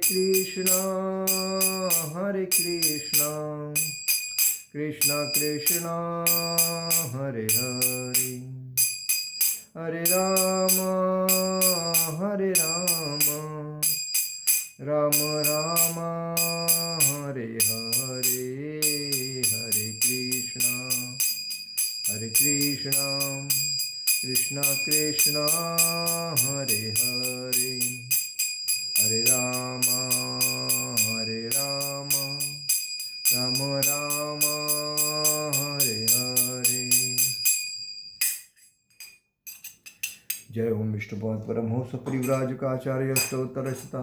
कृष्ण कृष्ण कृष्ण हरे हरे, हरे राम राम राम हरे हरे, हरे कृष्ण कृष्ण कृष्ण हरे हरे, हरे राम राम राम हरे हरे। जय ओम विष्णुपाद परमहंस परिव्राजकाचार्य स्तोत्ररचता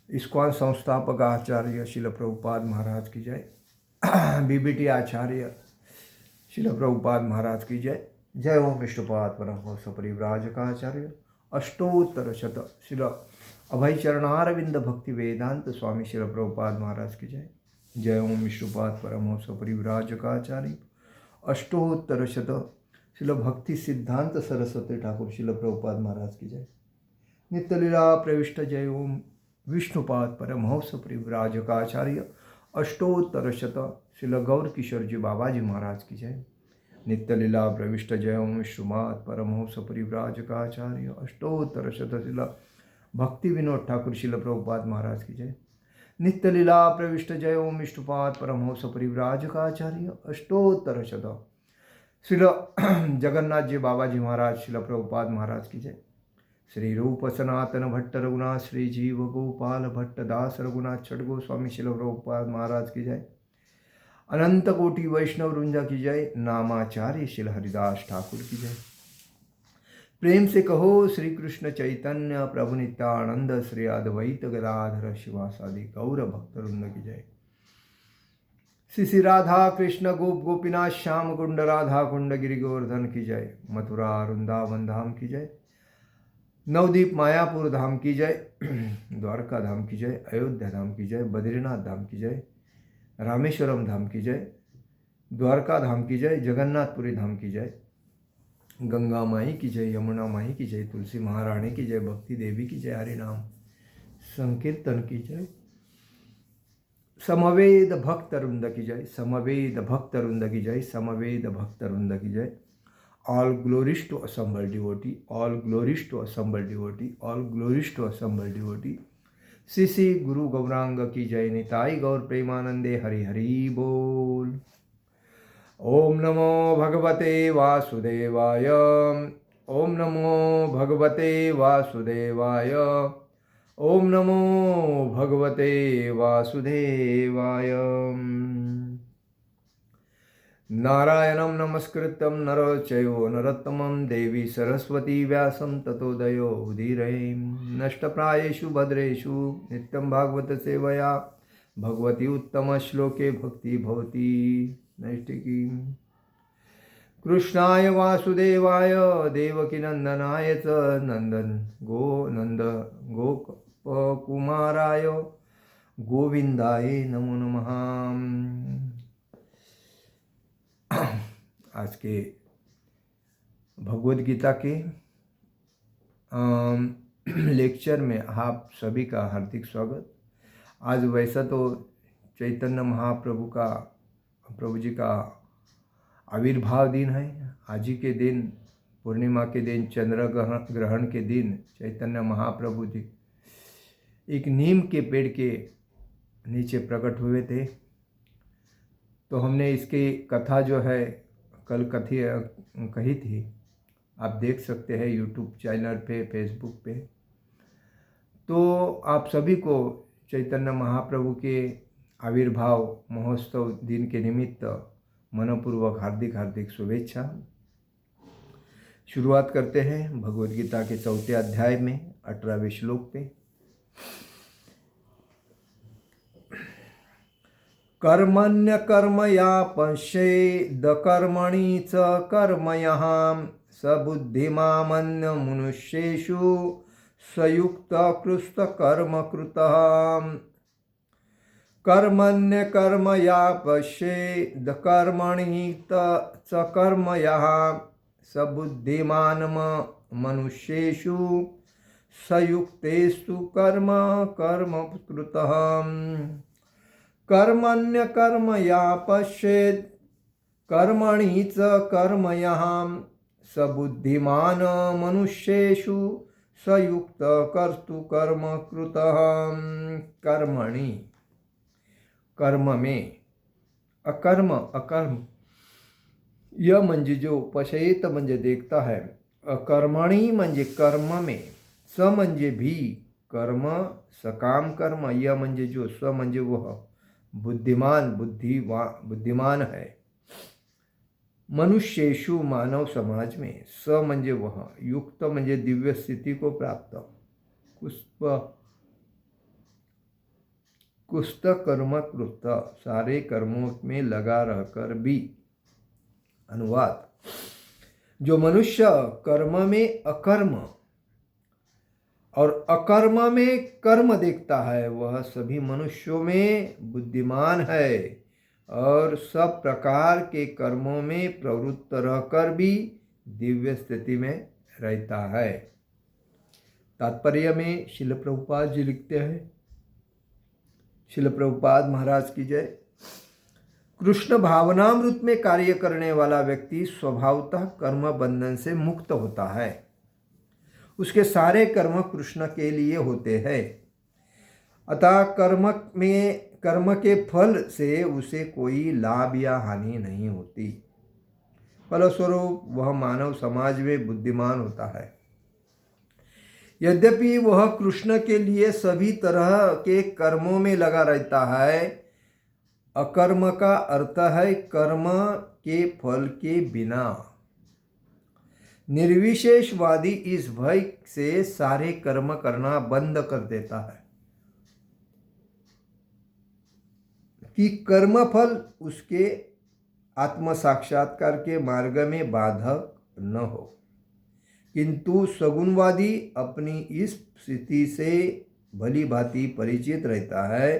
इस्कॉन संस्थापक आचार्य शिल प्रभुपाद महाराज की जय। बीबीटी आचार्य शिल प्रभुपाद महाराज की जय। जय ओम विष्णुपाद परमहंस परिव्राजकाचार्य अष्टोत्तर शत शिल अभय चरणारविंद भक्ति वेदांत स्वामी शिल प्रभुपाद महाराज की जय। जय ओम विष्णुपाद परमहंस परिव्राजकाचार्य अष्टोत्तर शत शिल भक्ति सिद्धांत सरस्वती ठाकुर शिल प्रभुपाद महाराज की जय। नित्यलीला प्रविष्ट जय ओम विष्णुपाद परमहंस परिव्राजकाचार्य अष्टोत्तर शत शिल गौर किशोर जी बाबाजी महाराज की जय। नित्यलीला प्रविष्ट जय ओम विष्णुपाद परमहंस परिव्राजकाचार्य अष्टोत्तर शत शिल भक्ति विनोद ठाकुर शिल प्रभुपाद महाराज की जय। नित्यलीला प्रविष्ट जय ओम विष्णुपाद परमहंस परिव्राजकाचार्य अष्टोत्तर शत श्रील जगन्नाथ जी बाबाजी महाराज शिल प्रभुपाद महाराज की जय। श्री रूप सनातन भट्ट रघुनाथ श्री जीव गोपाल भट्ट दास रघुनाथ छठ गोस्वामी शिल प्रभुपाद महाराज की जय। अनंत कोटि वैष्णव वृंदा की जय। नामाचार्य शिल हरिदास ठाकुर की जय। प्रेम से कहो श्री कृष्ण चैतन्य प्रभु नित्यानंद श्री अद्वैत गदाधर शिवासादि गौर भक्त वृंद की जय। श्री राधा कृष्ण गोप गोपीनाथ श्याम कुंड राधा कुंड गिरि गोवर्धन की जय। मथुरा वृंदावन धाम की जय। नवदीप मायापुर धाम की जय। द्वारका धाम की जय। अयोध्या धाम की जय। बद्रीनाथ धाम की जय। रामेश्वरम धाम की जय। द्वारका धाम की जय। जगन्नाथपुरी धाम की जय। गंगा माई की जय। यमुना माई की जय। तुलसी महारानी की जय। भक्ति देवी की जय। हरि नाम संकीर्तन की जय। समवेद भक्त वृंद की जय। समवेद भक्त वृंद की जय। समवेद भक्त वृंद की जय। All glories to assembled devotee, all glories to assembled devotee, all glories to assembled devotee। Shri गुरु गौरांग की जय। निताई गौर प्रेमानंदे हरि हरि बोल। ओम नमो भगवते वासुदेवाय। ओम नमो भगवते वासुदेवाय। ओम नमो भगवते वासुदेवाय। नारायणं नमस्कृत्यं नरो चैव नरोत्तमं देवी सरस्वती व्यासं ततो दयो उदीरये। नष्टप्रायेषु भद्रेषु नित्यं भागवत सेवया भगवती उत्तमश्लोके भक्ति भवति नैष्टिकी। कृष्णाय वासुदेवाय देवकीनन्दनाय च नन्द गोपकुमाराय गोविन्दाय नमो नमः। आज के भगवद गीता के लेक्चर में आप सभी का हार्दिक स्वागत। आज वैसा तो चैतन्य महाप्रभु का प्रभु जी का आविर्भाव दिन है। आज ही के दिन पूर्णिमा के दिन चंद्र ग्रहण के दिन चैतन्य महाप्रभु जी एक नीम के पेड़ के नीचे प्रकट हुए थे। तो हमने इसकी कथा जो है कल कही थी, आप देख सकते हैं यूट्यूब चैनल पे, फेसबुक पे। तो आप सभी को चैतन्य महाप्रभु के आविर्भाव महोत्सव दिन के निमित्त मनपूर्वक हार्दिक हार्दिक शुभेच्छा। शुरुआत करते हैं भगवद गीता के 4 अध्याय में 18वें श्लोक पे। कर्मण्य कर्मया पश्येद कर्मणि च कर्मयः स बुद्धिमामन्य मनुष्येषु स्वयुक्त कृष्ट कर्म कृतः। कर्मण्य कर्मया पश्येद कर्मणि च कर्मयः स बुद्धिमान् मनुष्येषु सयुक्तेस्तु कर्म कर्म कृतः कर्मण्यकर्म या पश्येत् कर्मणि च कर्म यः स बुद्धिमान मनुष्येषु सयुक्त कर्तु कर्म कृतः। कर्मणि कर्म में, अकर्म अकर्म, यह म्हणजे जो पश्येत म्हणजे देखता है, अकर्मणी म्हणजे कर्म में, स म्हणजे भी कर्म सकाम कर्म, यह म्हणजे जो, स म्हणजे वह, बुद्धिमान बुद्धिमान है, मनुष्येषु मानव समाज में, स म्हणजे वह, युक्त म्हणजे दिव्य स्थिति को प्राप्त, कुस्त कर्म कृत, सारे कर्मों में लगा रहकर भी। अनुवाद, जो मनुष्य कर्म में अकर्म और अकर्म में कर्म देखता है वह सभी मनुष्यों में बुद्धिमान है और सब प्रकार के कर्मों में प्रवृत्त रहकर भी दिव्य स्थिति में रहता है। तात्पर्य में शिल प्रभुपाद जी लिखते हैं, शिल प्रभुपाद महाराज की जय। कृष्ण भावनामृत में कार्य करने वाला व्यक्ति स्वभावतः कर्म बंधन से मुक्त होता है। उसके सारे कर्म कृष्ण के लिए होते हैं, अतः कर्म के फल से उसे कोई लाभ या हानि नहीं होती। फलस्वरूप वह मानव समाज में बुद्धिमान होता है। यद्यपि वह कृष्ण के लिए सभी तरह के कर्मों में लगा रहता है। अकर्म का अर्थ है कर्म के फल के बिना। निर्विशेषवादी इस भय से सारे कर्म करना बंद कर देता है कि कर्म फल उसके आत्म साक्षात्कार के मार्ग में बाधक न हो, किंतु सगुणवादी अपनी इस स्थिति से भली भांति परिचित रहता है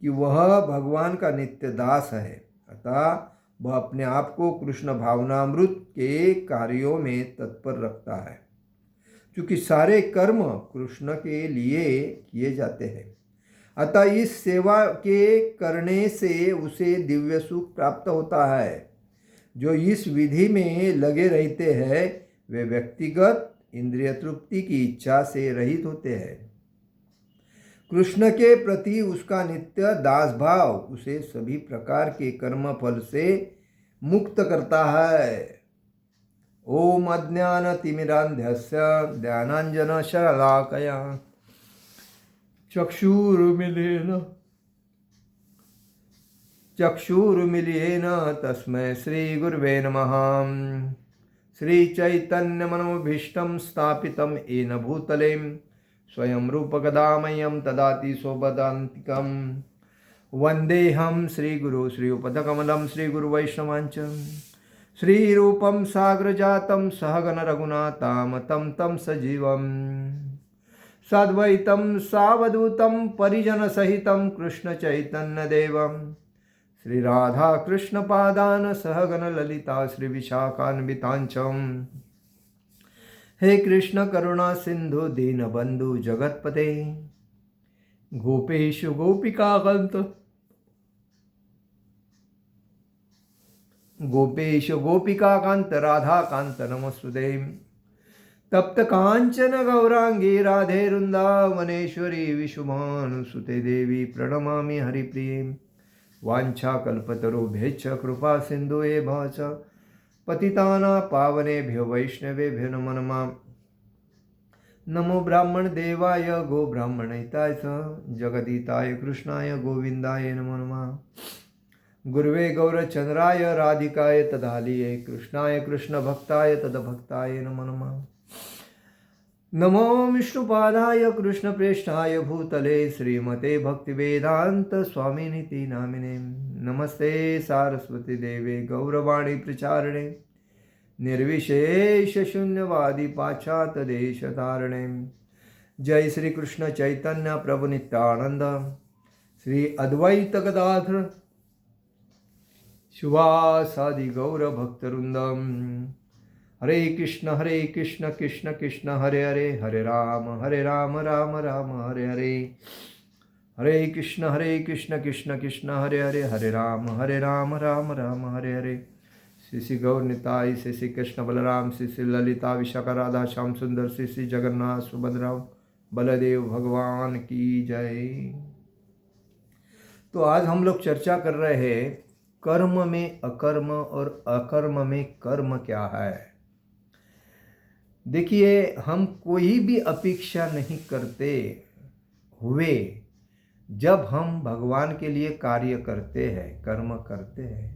कि वह भगवान का नित्य दास है, अतः वह अपने आप को कृष्ण भावनामृत के कार्यों में तत्पर रखता है। क्योंकि सारे कर्म कृष्ण के लिए किए जाते हैं, अतः इस सेवा के करने से उसे दिव्य सुख प्राप्त होता है। जो इस विधि में लगे रहते हैं वे व्यक्तिगत इंद्रिय तृप्ति की इच्छा से रहित होते हैं। कृष्ण के प्रति उसका नित्य दास भाव उसे सभी प्रकार के कर्म फल से मुक्त करता है। ओम अज्ञानतिमिरान्धस्य ज्ञानाञ्जनशलाकया चक्षुरुमिलितेन तस्मै श्रीगुरुवे नमः। श्रीचैतन्यमनोभीष्टं स्थापितं येन भूतले स्वयं रूपकदामह्यं ददाति स्वपदान्तिकं। वन्देऽहं श्रीगुरो श्रीयुपदकमलं श्रीगुरुवैष्णवांच श्रीरूपं साग्रजातं सहगण रघुनाथामतं तं सजीवं साद्वैतं सावधूतं परिजनसहितं कृष्णचैतन्यदेवं श्रीराधाकृष्णपादान् सहगण ललिता श्रीविशाखान्वितांचम्। हे कृष्ण करुणा सिंधु दीनबंधु जगतपते गोपेश गोपिकाकांत राधाकांत नमस्तुते। तप्त कांचन गौरांगी राधे वृंदावनेश्वरी विशुभानुसुते देवी प्रणमामि हरिप्रिये। वाञ्छाकल्पतरुभ्यश्च कृपा सिन्धुभ्यः च पतितानां पावनेभ्यो वैष्णवेभ्यो नमो नमः। नमो ब्राह्मण देवाय गो ब्राह्मणहिताय च जगदीताय कृष्णाय गोविंदाय नमो नमः। गुरुवे गौरचंद्राय राधिकाय तदालिये कृष्णाय कृष्ण भक्ताय तदभक्ताय नमो नमः। नमो विष्णुपादाय कृष्णप्रेष्ठाय भूतले श्रीमते भक्तिवेदांत स्वामिनिति नामिने। नमस्ते सारस्वती देवे गौरवाणी प्रचारिणे निर्विशेष शून्यवादी पाश्चात देश तारणे। जय श्री कृष्ण चैतन्य प्रभु नित्यानंद श्री अद्वैत गदाधर शिवासादि गौर भक्तवृंदम। हरे कृष्ण कृष्ण कृष्ण हरे हरे, हरे राम राम राम हरे हरे। हरे कृष्ण कृष्ण कृष्ण हरे हरे, हरे राम राम राम हरे हरे। श्री श्री गौर निताई, श्री श्री कृष्ण बलराम, श्री श्री ललिता विशाखा राधा श्याम सुंदर, श्री श्री जगन्नाथ सुभद्रा बलदेव भगवान की जय। तो आज हम लोग चर्चा कर रहे हैं कर्म में अकर्म और अकर्म में कर्म क्या है। देखिए, हम कोई भी अपेक्षा नहीं करते हुए जब हम भगवान के लिए कार्य करते हैं, कर्म करते हैं,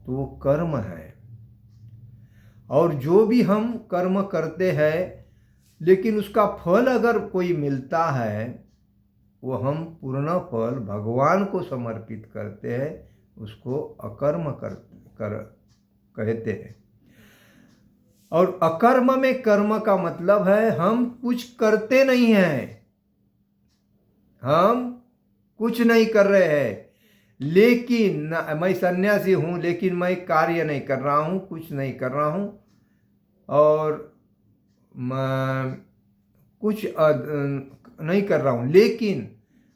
तो वो कर्म है। और जो भी हम कर्म करते हैं लेकिन उसका फल अगर कोई मिलता है, वो हम पूर्ण फल भगवान को समर्पित करते हैं, उसको अकर्म कहते हैं। और अकर्म में कर्म का मतलब है हम कुछ करते नहीं हैं, हम कुछ नहीं कर रहे हैं, लेकिन मैं सन्यासी हूँ लेकिन मैं कार्य नहीं कर रहा हूँ, कुछ नहीं कर रहा हूँ, और मैं कुछ नहीं कर रहा हूँ, लेकिन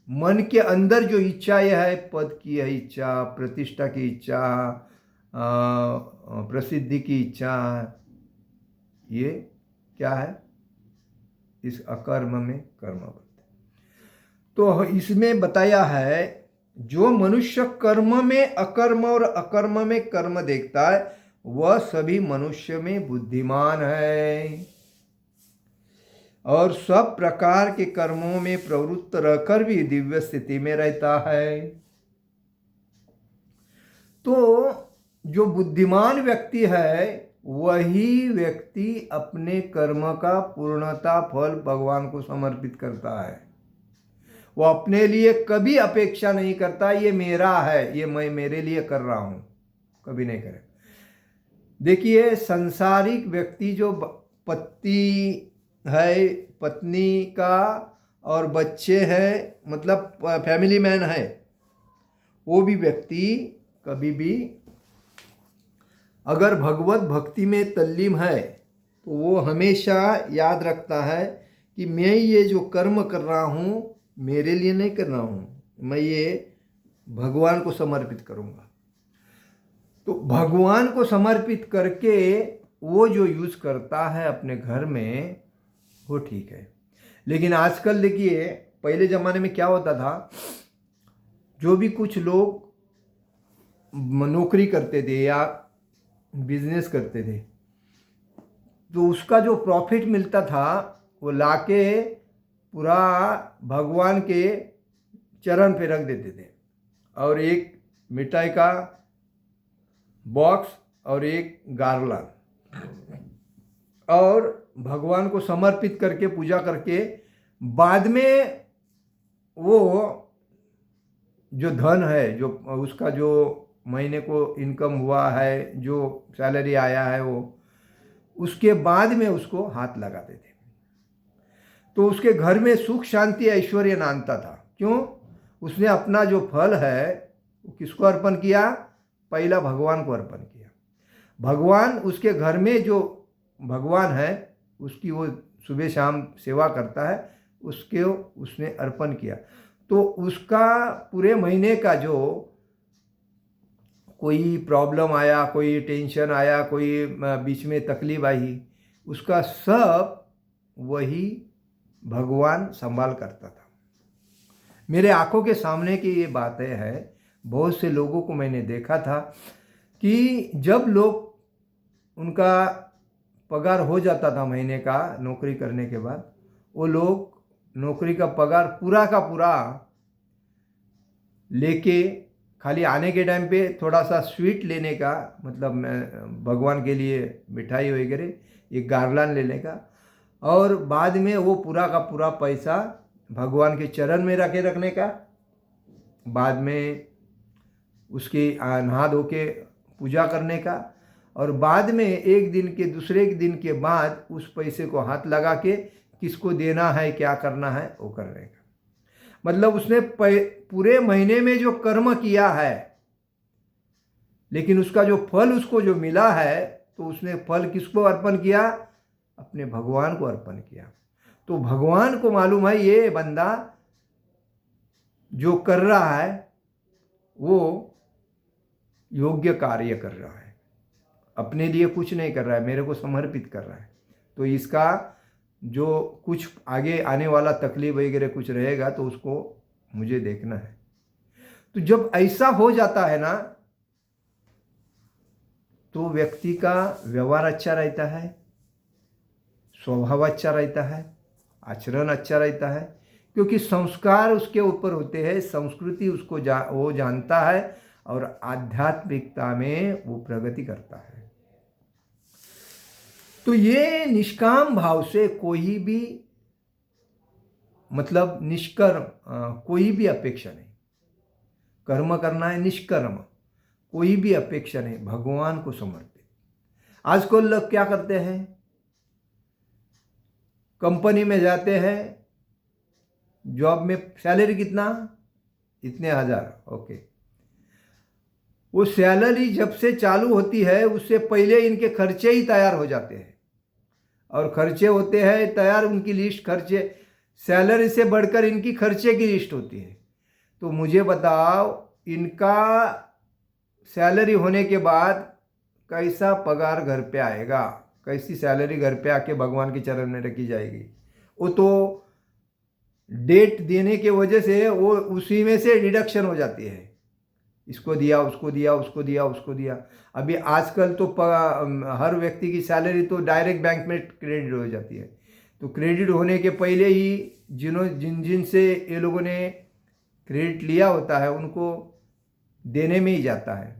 मन के अंदर जो इच्छा यह है, पद की है इच्छा, प्रतिष्ठा की इच्छा, प्रसिद्धि की इच्छा, ये क्या है, इस अकर्म में कर्म बनते। तो इसमें बताया है जो मनुष्य कर्म में अकर्म और अकर्म में कर्म देखता है, वह सभी मनुष्य में बुद्धिमान है और सब प्रकार के कर्मों में प्रवृत्त रहकर भी दिव्य स्थिति में रहता है। तो जो बुद्धिमान व्यक्ति है, वही व्यक्ति अपने कर्म का पूर्णता फल भगवान को समर्पित करता है। वो अपने लिए कभी अपेक्षा नहीं करता ये मेरा है, ये मैं मेरे लिए कर रहा हूं, कभी नहीं करे। देखिए, सांसारिक व्यक्ति जो पति है, पत्नी का और बच्चे हैं, मतलब फैमिली मैन है, वो भी व्यक्ति कभी भी अगर भगवत भक्ति में तल्लीन है तो वो हमेशा याद रखता है कि मैं ये जो कर्म कर रहा हूँ मेरे लिए नहीं कर रहा हूँ, मैं ये भगवान को समर्पित करूँगा। तो भगवान को समर्पित करके वो जो यूज़ करता है अपने घर में, वो ठीक है। लेकिन आजकल देखिए, पहले ज़माने में क्या होता था, जो भी कुछ लोग नौकरी करते थे या बिजनेस करते थे, तो उसका जो प्रॉफिट मिलता था वो लाके पूरा भगवान के चरण पे रख देते थे, और एक मिठाई का बॉक्स और एक गार्लन, और भगवान को समर्पित करके पूजा करके बाद में वो जो धन है, जो उसका जो महीने को इनकम हुआ है, जो सैलरी आया है, वो उसके बाद में उसको हाथ लगाते थे। तो उसके घर में सुख शांति ऐश्वर्य नांदता था। क्यों? उसने अपना जो फल है वो किसको अर्पण किया? पहला भगवान को अर्पण किया। भगवान, उसके घर में जो भगवान है उसकी वो सुबह शाम सेवा करता है, उसके उसने अर्पण किया। तो उसका पूरे महीने का जो कोई प्रॉब्लम आया, कोई टेंशन आया, कोई बीच में तकलीफ आई, उसका सब वही भगवान संभाल करता था। मेरे आंखों के सामने की ये बातें हैं। बहुत से लोगों को मैंने देखा था कि जब लोग उनका पगार हो जाता था महीने का नौकरी करने के बाद, वो लोग नौकरी का पगार पूरा का पूरा लेके खाली आने के टाइम पे थोड़ा सा स्वीट लेने का, मतलब भगवान के लिए मिठाई वगैरह, ये गार्लन लेने का, और बाद में वो पूरा का पूरा पैसा भगवान के चरण में रखने का, बाद में उसकी नहा धो के पूजा करने का, और बाद में एक दिन के दूसरे दिन के बाद उस पैसे को हाथ लगा के किसको देना है, क्या करना है, वो करने का। मतलब उसने पूरे महीने में जो कर्म किया है, लेकिन उसका जो फल उसको जो मिला है तो उसने फल किसको अर्पण किया? अपने भगवान को अर्पण किया। तो भगवान को मालूम है ये बंदा जो कर रहा है वो योग्य कार्य कर रहा है, अपने लिए कुछ नहीं कर रहा है, मेरे को समर्पित कर रहा है। तो इसका जो कुछ आगे आने वाला तकलीफ वगैरह कुछ रहेगा तो उसको मुझे देखना है। तो जब ऐसा हो जाता है ना तो व्यक्ति का व्यवहार अच्छा रहता है, स्वभाव अच्छा रहता है, आचरण अच्छा रहता है, क्योंकि संस्कार उसके ऊपर होते हैं, संस्कृति उसको वो जानता है और आध्यात्मिकता में वो प्रगति करता है। तो ये निष्काम भाव से कोई भी मतलब निष्कर्म कोई भी अपेक्षा नहीं, कर्म करना है निष्कर्म, कोई भी अपेक्षा नहीं, भगवान को समर्पित। आजकल लोग क्या करते हैं, कंपनी में जाते हैं, जॉब में सैलरी कितना, इतने हजार, ओके। वो सैलरी जब से चालू होती है उससे पहले इनके खर्चे ही तैयार हो जाते हैं, और खर्चे होते हैं तैयार, उनकी लिस्ट, खर्चे सैलरी से बढ़कर इनकी खर्चे की लिस्ट होती है। तो मुझे बताओ इनका सैलरी होने के बाद कैसा पगार घर पे आएगा, कैसी सैलरी घर पे आके भगवान के चरण में रखी जाएगी? वो तो डेट देने के वजह से वो उसी में से डिडक्शन हो जाती है, इसको दिया, उसको दिया, उसको दिया, उसको दिया। अभी आजकल तो हर व्यक्ति की सैलरी तो डायरेक्ट बैंक में क्रेडिट हो जाती है। तो क्रेडिट होने के पहले ही जिन से ये लोगों ने क्रेडिट लिया होता है उनको देने में ही जाता है।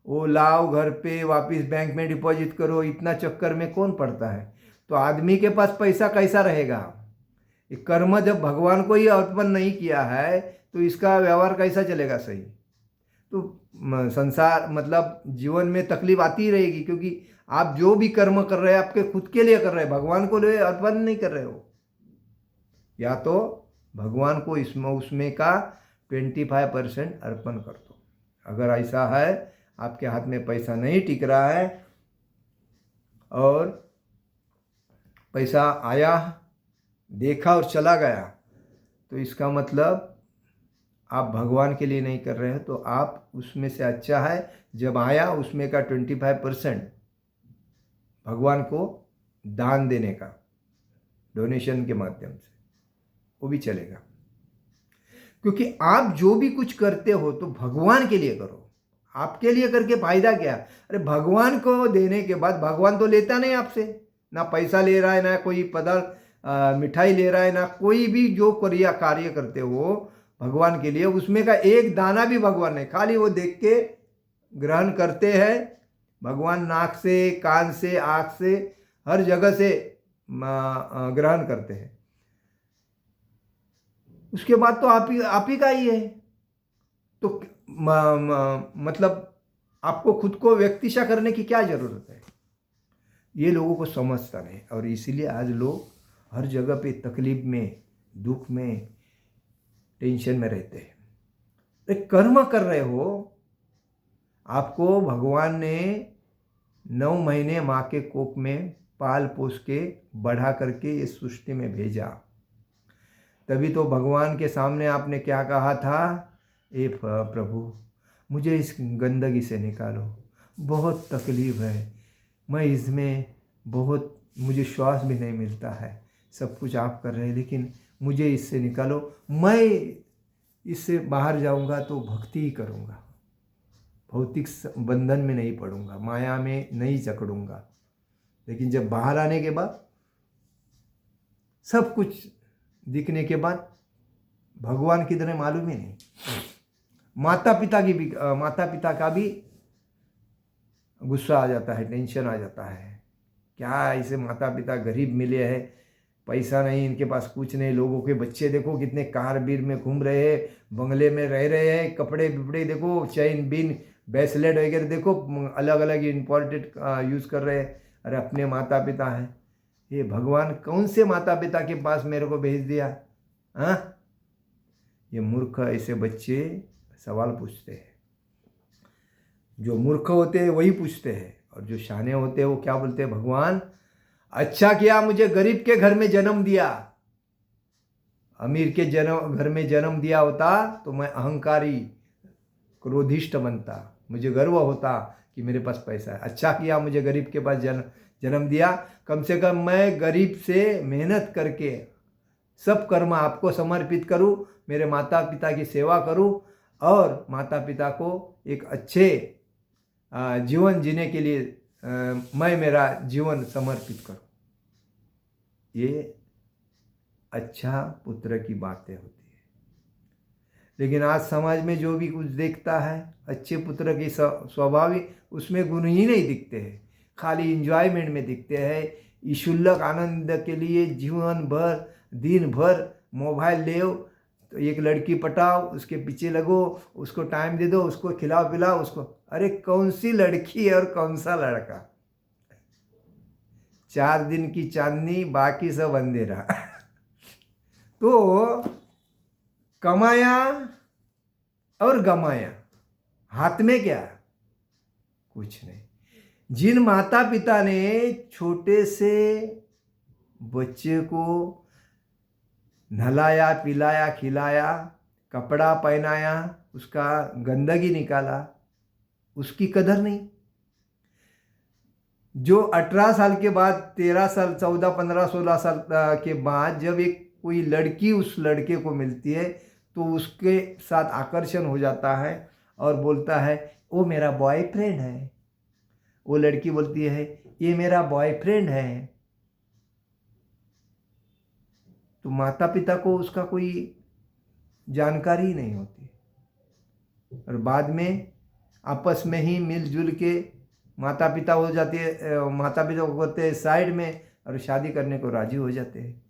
वो लाओ घर पे वापस बैंक में डिपॉजिट करो, इतना चक्कर में कौन पड़ता है? तो आदमी के पास पैसा कैसा रहेगा? ये कर्म जब भगवान को ही अर्पण नहीं किया है तो इसका व्यवहार कैसा चलेगा सही? तो संसार मतलब जीवन में तकलीफ आती ही रहेगी, क्योंकि आप जो भी कर्म कर रहे हैं आपके खुद के लिए कर रहे हैं, भगवान को लिए अर्पण नहीं कर रहे हो। या तो भगवान को इसमें उसमें का 25% अर्पण कर दो। अगर ऐसा है आपके हाथ में पैसा नहीं टिक रहा है और पैसा आया, देखा और चला गया, तो इसका मतलब आप भगवान के लिए नहीं कर रहे हैं। तो आप उसमें से अच्छा है जब आया उसमें का 25% भगवान को दान देने का, डोनेशन के माध्यम से, वो भी चलेगा। क्योंकि आप जो भी कुछ करते हो तो भगवान के लिए करो, आपके लिए करके फायदा क्या? अरे भगवान को देने के बाद भगवान तो लेता नहीं आपसे, ना पैसा ले रहा है, ना कोई पदार्थ मिठाई ले रहा है, ना कोई भी जो कार्य करते हो भगवान के लिए उसमें का एक दाना भी भगवान नहीं, खाली वो देख के ग्रहण करते हैं। भगवान नाक से, कान से, आँख से, हर जगह से ग्रहण करते हैं। उसके बाद तो आप ही का ही है। तो मतलब आपको खुद को व्यक्तिशा करने की क्या जरूरत है? ये लोगों को समझता नहीं, और इसीलिए आज लोग हर जगह पे तकलीफ में, दुख में, टेंशन में रहते हैं। एक कर्म कर रहे हो, आपको भगवान ने 9 महीने माँ के कोख में पाल पोस के बढ़ा करके इस सृष्टि में भेजा। तभी तो भगवान के सामने आपने क्या कहा था? ए प्रभु मुझे इस गंदगी से निकालो, बहुत तकलीफ है, मैं इसमें बहुत, मुझे श्वास भी नहीं मिलता है, सब कुछ आप कर रहे हैं लेकिन मुझे इससे निकालो, मैं इससे बाहर जाऊंगा तो भक्ति ही करूंगा, भौतिक बंधन में नहीं पड़ूंगा, माया में नहीं जकड़ूंगा। लेकिन जब बाहर आने के बाद सब कुछ दिखने के बाद भगवान किधर है मालूम ही नहीं। माता पिता का भी गुस्सा आ जाता है, टेंशन आ जाता है। क्या ऐसे माता पिता गरीब मिले हैं, पैसा नहीं इनके पास, कुछ नहीं। लोगों के बच्चे देखो कितने कार बीर में घूम रहे हैं, बंगले में रह रहे हैं, कपड़े बिपड़े देखो, चैन बिन ब्रेसलेट वगैरह देखो, अलग अलग इम्पोर्टेड यूज़ कर रहे हैं। अरे अपने माता पिता हैं, ये भगवान कौन से माता पिता के पास मेरे को भेज दिया? हाँ, ये मूर्ख ऐसे बच्चे सवाल पूछते हैं। जो मूर्ख होते हैं वही पूछते हैं, और जो शाने होते हैं वो क्या बोलते हैं, भगवान अच्छा किया मुझे गरीब के घर में जन्म दिया, अमीर के घर में जन्म दिया होता तो मैं अहंकारी क्रोधिष्ट बनता, मुझे गर्व होता कि मेरे पास पैसा है। अच्छा किया मुझे गरीब के पास जन्म दिया, कम से कम मैं गरीब से मेहनत करके सब कर्म आपको समर्पित करूं, मेरे माता पिता की सेवा करूं और माता पिता को एक अच्छे जीवन जीने के लिए मैं मेरा जीवन समर्पित करूं। ये अच्छा पुत्र की बातें होती है। लेकिन आज समाज में जो भी कुछ देखता है, अच्छे पुत्र की स्वाभाविक उसमें गुण ही नहीं दिखते हैं, खाली इंजॉयमेंट में दिखते हैं। क्षुल्लक आनंद के लिए जीवन भर दिन भर मोबाइल ले, तो एक लड़की पटाओ, उसके पीछे लगो, उसको टाइम दे दो, उसको खिलाओ पिलाओ उसको। अरे कौन सी लड़की है और कौन सा लड़का, 4 दिन की चांदनी बाकी सब अंधेरा। तो कमाया और गमाया, हाथ में क्या, कुछ नहीं। जिन माता पिता ने छोटे से बच्चे को नहलाया पिलाया खिलाया कपड़ा पहनाया, उसका गंदगी निकाला, उसकी कदर नहीं। जो 18 साल के बाद 13 साल 14 15 16 साल के बाद जब एक कोई लड़की उस लड़के को मिलती है तो उसके साथ आकर्षण हो जाता है और बोलता है वो मेरा बॉयफ्रेंड है, वो लड़की बोलती है ये मेरा बॉयफ्रेंड है। तो माता पिता को उसका कोई जानकारी नहीं होती और बाद में आपस में ही मिलजुल के माता पिता हो जाती है, माता पिता को करते हैं साइड में और शादी करने को राजी हो जाते हैं।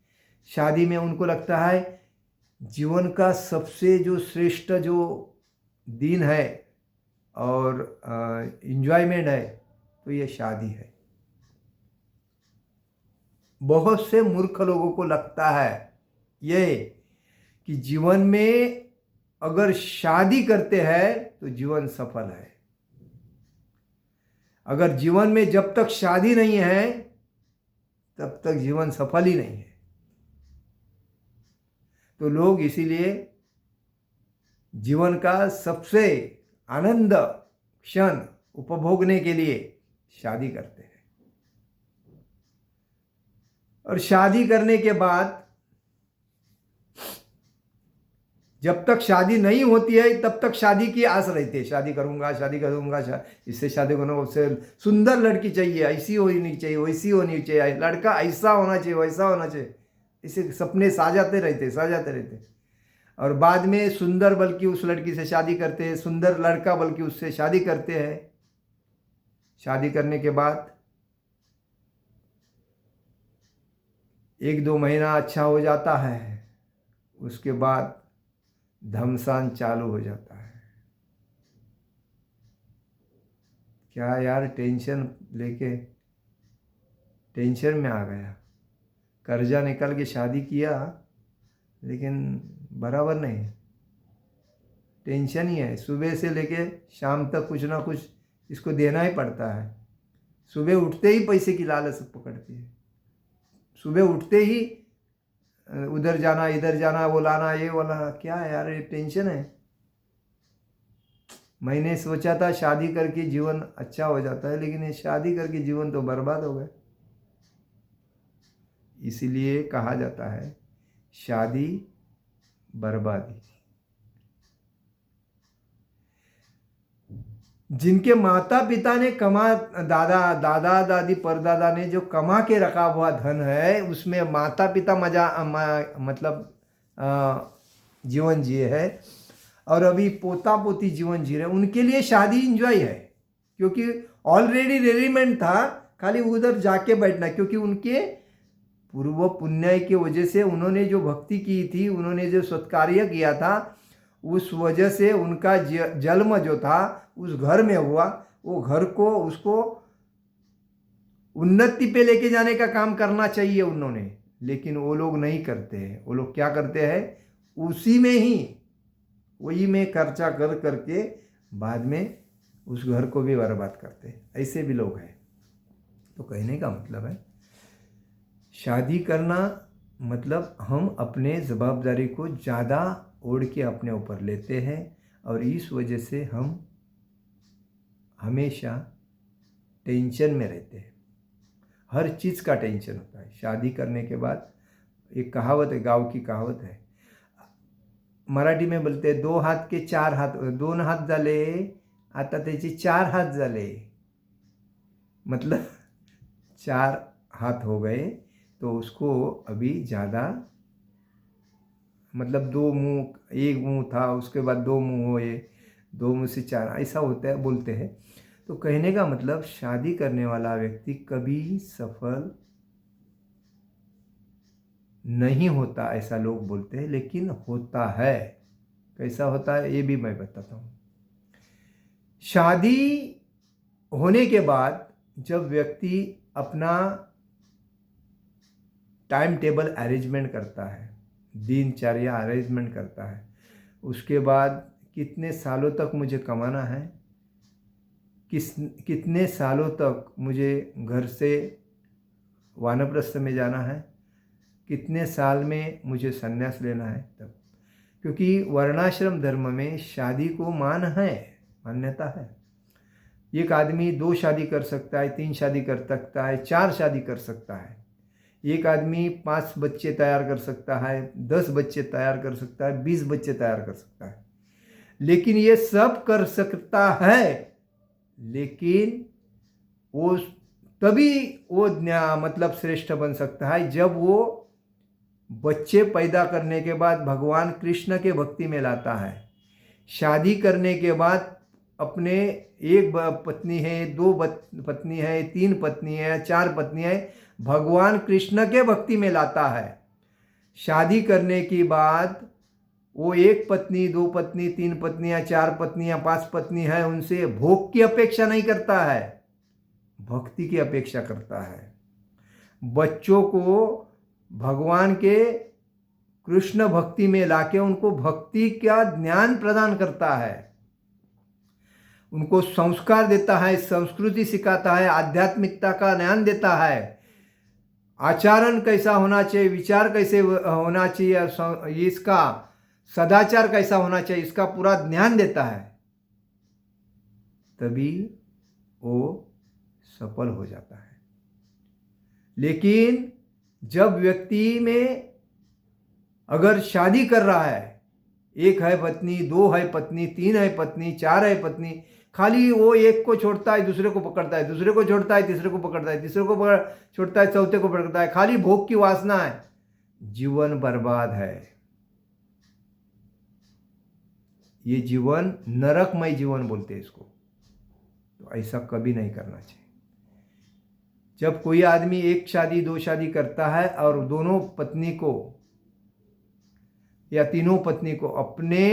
शादी में उनको लगता है जीवन का सबसे जो श्रेष्ठ जो दिन है और एंजॉयमेंट है तो ये शादी है। बहुत से मूर्ख लोगों को लगता है ये कि जीवन में अगर शादी करते हैं तो जीवन सफल है, अगर जीवन में जब तक शादी नहीं है तब तक जीवन सफल ही नहीं है। तो लोग इसीलिए जीवन का सबसे आनंद क्षण उपभोगने के लिए शादी करते हैं और शादी करने के बाद जब तक शादी नहीं होती है तब तक शादी की आस रहती है, शादी करूंगा इससे शादी करूंगा, उससे सुंदर लड़की चाहिए, ऐसी होनी चाहिए वैसी होनी चाहिए, लड़का ऐसा होना चाहिए वैसा होना चाहिए, इसे सपने साजाते रहते और बाद में सुंदर बल्कि उस लड़की से शादी करते हैं, सुंदर लड़का बल्कि उससे शादी करते हैं। शादी करने के बाद 1-2 महीना अच्छा हो जाता है, उसके बाद घमसान चालू हो जाता है। क्या यार, टेंशन लेके टेंशन में आ गया, कर्जा निकाल के शादी किया लेकिन बराबर नहीं, टेंशन ही है। सुबह से लेके शाम तक कुछ ना कुछ इसको देना ही पड़ता है। सुबह उठते ही पैसे की लालच पकड़ती है, सुबह उठते ही उधर जाना इधर जाना, वो लाना ये वाला, क्या यार ये टेंशन है। मैंने सोचा था शादी करके जीवन अच्छा हो जाता है, लेकिन ये शादी करके जीवन तो बर्बाद हो गया। इसीलिए कहा जाता है शादी बर्बादी। जिनके माता पिता ने दादा दादी परदादा ने जो कमा के रखा हुआ धन है उसमें माता पिता मतलब जीवन जिए है और अभी पोता पोती जीवन जी रहे, उनके लिए शादी इंजॉय है क्योंकि ऑलरेडी रेडीमेड था, खाली उधर जाके बैठना। क्योंकि उनके पूर्व पुण्य की वजह से उन्होंने जो भक्ति की थी, उन्होंने जो सत्कार्य किया था, उस वजह से उनका जन्म जो था उस घर में हुआ। वो घर को उसको उन्नति पे लेके जाने का काम करना चाहिए उन्होंने, लेकिन वो लोग नहीं करते हैं। वो लोग क्या करते हैं, उसी में ही वही में खर्चा कर करके बाद में उस घर को भी बर्बाद करते हैं। ऐसे भी लोग हैं। तो कहने का मतलब है शादी करना मतलब हम अपने जवाबदारी को ज़्यादा ओढ़ के अपने ऊपर लेते हैं और इस वजह से हम हमेशा टेंशन में रहते हैं। हर चीज़ का टेंशन होता है शादी करने के बाद। एक कहावत है, गांव की कहावत है, मराठी में बोलते हैं 2 हात के 4 हात, 2 हात झाले आता त्याचे 4 हात झाले, मतलब 4 हाथ हो गए तो उसको अभी ज़्यादा, मतलब 2 मुंह, 1 मुंह था उसके बाद 2 मुंह हुए, 2 मुंह से 4, ऐसा होता है बोलते हैं। तो कहने का मतलब शादी करने वाला व्यक्ति कभी सफल नहीं होता ऐसा लोग बोलते हैं, लेकिन होता है। कैसा होता है ये भी मैं बताता हूँ। शादी होने के बाद जब व्यक्ति अपना टाइम टेबल अरेंजमेंट करता है, दिनचर्या अरेंजमेंट करता है, उसके बाद कितने सालों तक मुझे कमाना है, कितने सालों तक मुझे घर से वानप्रस्थ में जाना है, कितने साल में मुझे संन्यास लेना है, तब, क्योंकि वर्णाश्रम धर्म में शादी को मान्यता है। एक आदमी 2 शादी कर सकता है, 3 शादी कर सकता है, 4 शादी कर सकता है। एक आदमी 5 बच्चे तैयार कर सकता है, 10 बच्चे तैयार कर सकता है, 20 बच्चे तैयार कर सकता है। लेकिन ये सब कर सकता है, लेकिन वो तभी वो मतलब श्रेष्ठ बन सकता है जब वो बच्चे पैदा करने के बाद भगवान कृष्ण के भक्ति में लाता है। शादी करने के बाद अपने एक पत्नी है, 2 पत्नी है, 3 पत्नी है, 4 पत्नी है, भगवान कृष्ण के भक्ति में लाता है। शादी करने के बाद वो 1 पत्नी, 2 पत्नी, 3 पत्नियां, 4 पत्नियां, 5 पत्नी है, उनसे भोग की अपेक्षा नहीं करता है, भक्ति की अपेक्षा करता है। बच्चों को भगवान के कृष्ण भक्ति में लाके उनको भक्ति का ज्ञान प्रदान करता है, उनको संस्कार देता है, संस्कृति सिखाता है, आध्यात्मिकता का ज्ञान देता है, आचरण कैसा होना चाहिए, विचार कैसे होना चाहिए, इसका सदाचार कैसा होना चाहिए, इसका पूरा ज्ञान देता है। तभी वो सफल हो जाता है। लेकिन जब व्यक्ति में अगर शादी कर रहा है, 1 है पत्नी, 2 है पत्नी, 3 है पत्नी, 4 है पत्नी, खाली वो एक को छोड़ता है, दूसरे को पकड़ता है, दूसरे को छोड़ता है, तीसरे को पकड़ता है, तीसरे को छोड़ता है, चौथे को पकड़ता है, खाली भोग की वासना है, जीवन बर्बाद है। ये जीवन नरकमय जीवन बोलते हैं इसको। तो ऐसा कभी नहीं करना चाहिए। जब कोई आदमी 1 शादी 2 शादी करता है और दोनों पत्नी को या तीनों पत्नी को अपने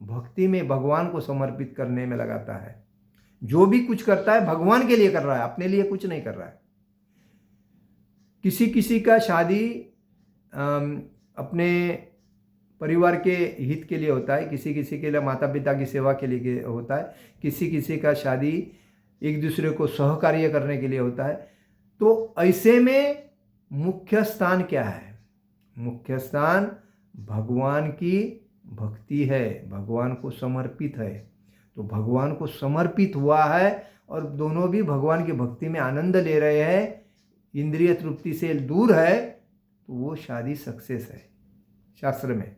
भक्ति में भगवान को समर्पित करने में लगाता है, जो भी कुछ करता है भगवान के लिए कर रहा है, अपने लिए कुछ नहीं कर रहा है। किसी किसी का शादी अपने परिवार के हित के लिए होता है, किसी किसी के लिए माता पिता की सेवा के लिए होता है, किसी किसी का शादी एक दूसरे को सहकार्य करने के लिए होता है। तो ऐसे में मुख्य स्थान क्या है? मुख्य स्थान भगवान की भक्ति है, भगवान को समर्पित है। तो भगवान को समर्पित हुआ है और दोनों भी भगवान की भक्ति में आनंद ले रहे हैं, इंद्रिय तृप्ति से दूर है, तो वो शादी सक्सेस है शास्त्र में।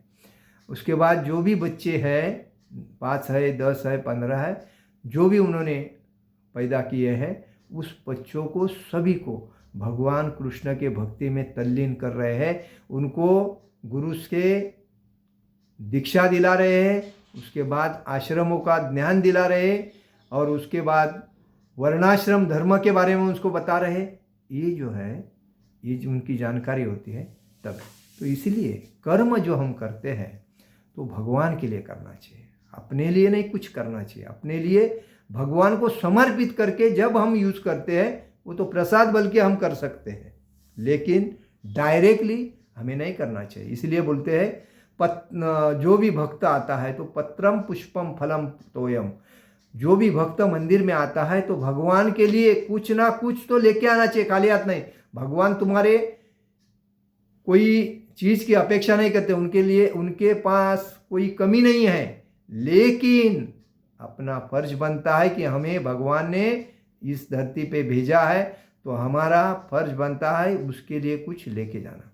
उसके बाद जो भी बच्चे हैं, 5 है, 10 है, 15 है, जो भी उन्होंने पैदा किए हैं, उस बच्चों को सभी को भगवान कृष्ण के भक्ति में तल्लीन कर रहे हैं, उनको गुरु के दीक्षा दिला रहे हैं, उसके बाद आश्रमों का ज्ञान दिला रहे हैं और उसके बाद वर्णाश्रम धर्म के बारे में उसको बता रहे हैं। ये जो है, ये जो उनकी जानकारी होती है तब। तो इसलिए कर्म जो हम करते हैं तो भगवान के लिए करना चाहिए, अपने लिए नहीं कुछ करना चाहिए। अपने लिए भगवान को समर्पित करके जब हम यूज करते हैं वो तो प्रसाद बल्कि हम कर सकते हैं, लेकिन डायरेक्टली हमें नहीं करना चाहिए। इसलिए बोलते हैं जो भी भक्त आता है तो पत्रम पुष्पम फलम तोयम, जो भी भक्त मंदिर में आता है तो भगवान के लिए कुछ ना कुछ तो लेके आना चाहिए, खाली हाथ नहीं। भगवान तुम्हारे कोई चीज़ की अपेक्षा नहीं करते, उनके लिए उनके पास कोई कमी नहीं है, लेकिन अपना फर्ज बनता है कि हमें भगवान ने इस धरती पे भेजा है तो हमारा फर्ज बनता है उसके लिए कुछ लेके जाना।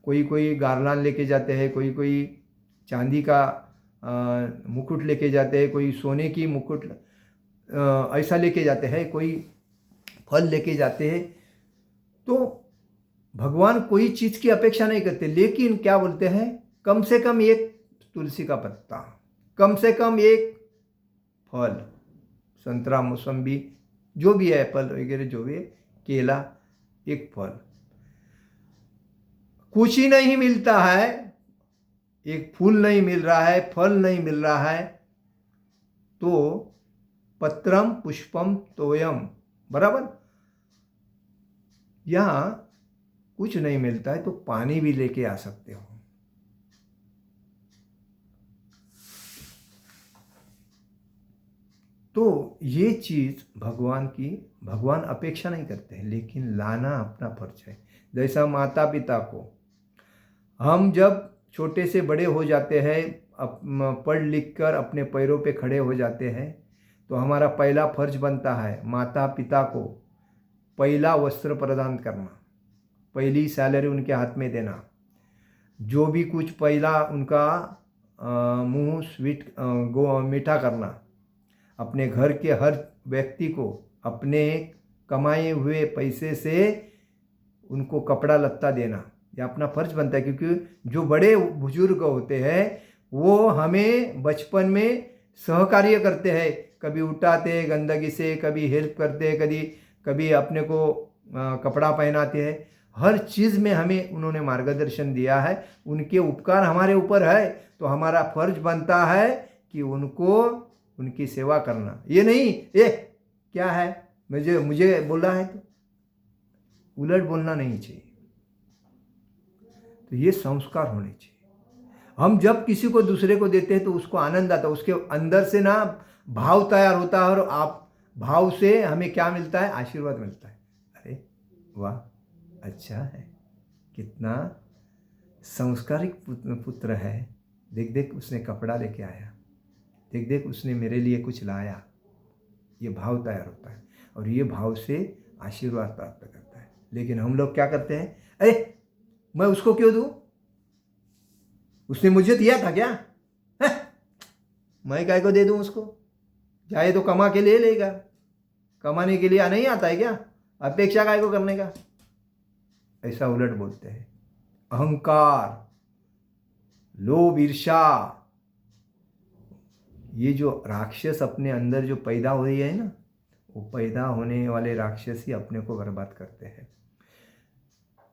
कोई कोई गारलान लेके जाते हैं, कोई कोई चांदी का मुकुट लेके जाते हैं, कोई सोने की मुकुट ऐसा लेके जाते हैं, कोई फल लेके जाते हैं। तो भगवान कोई चीज़ की अपेक्षा नहीं करते, लेकिन क्या बोलते हैं, कम से कम एक तुलसी का पत्ता, कम से कम एक फल, संतरा मौसम्बी जो भी है, एप्पल वगैरह जो भी है, केला, एक फल। कुछ ही नहीं मिलता है, एक फूल नहीं मिल रहा है, फल नहीं मिल रहा है, तो पत्रम पुष्पम तोयम, बराबर। यहाँ कुछ नहीं मिलता है तो पानी भी लेके आ सकते हो। तो ये चीज़ भगवान अपेक्षा नहीं करते हैं, लेकिन लाना अपना फर्ज है। जैसा माता पिता को हम जब छोटे से बड़े हो जाते हैं, पढ़ लिख कर अपने पैरों पे खड़े हो जाते हैं, तो हमारा पहला फर्ज बनता है माता पिता को पहला वस्त्र प्रदान करना, पहली सैलरी उनके हाथ में देना, जो भी कुछ पहला उनका मुंह स्वीट मीठा करना, अपने घर के हर व्यक्ति को अपने कमाए हुए पैसे से उनको कपड़ा लत्ता देना, यह अपना फर्ज बनता है। क्योंकि जो बड़े बुजुर्ग होते हैं वो हमें बचपन में सहकार्य करते हैं, कभी उठाते गंदगी से, कभी हेल्प करते, कभी अपने को कपड़ा पहनाते हैं, हर चीज़ में हमें उन्होंने मार्गदर्शन दिया है, उनके उपकार हमारे ऊपर है, तो हमारा फर्ज बनता है कि उनकी सेवा करना। ये नहीं क्या है, मुझे बोला है, तो उलट बोलना नहीं चाहिए। तो ये संस्कार होने चाहिए। हम जब किसी को दूसरे को देते हैं तो उसको आनंद आता है, उसके अंदर से ना भाव तैयार होता है, और आप भाव से हमें क्या मिलता है, आशीर्वाद मिलता है। अरे वाह, अच्छा है, कितना संस्कारिक पुत्र है, देख देख उसने कपड़ा लेके आया, देख देख उसने मेरे लिए कुछ लाया। ये भाव तैयार होता है और ये भाव से आशीर्वाद प्राप्त करता है। लेकिन हम लोग क्या करते हैं, अरे मैं उसको क्यों दूं, उसने मुझे दिया था क्या, मैं काय को दे दूं उसको, चाहे तो कमा के ले लेगा, कमाने के लिए नहीं आता है क्या, अपेक्षा काय को करने का। ऐसा उलट बोलते हैं। अहंकार, लोभ, ईर्ष्या, ये जो राक्षस अपने अंदर जो पैदा हो रही है ना, वो पैदा होने वाले राक्षस ही अपने को बर्बाद करते हैं।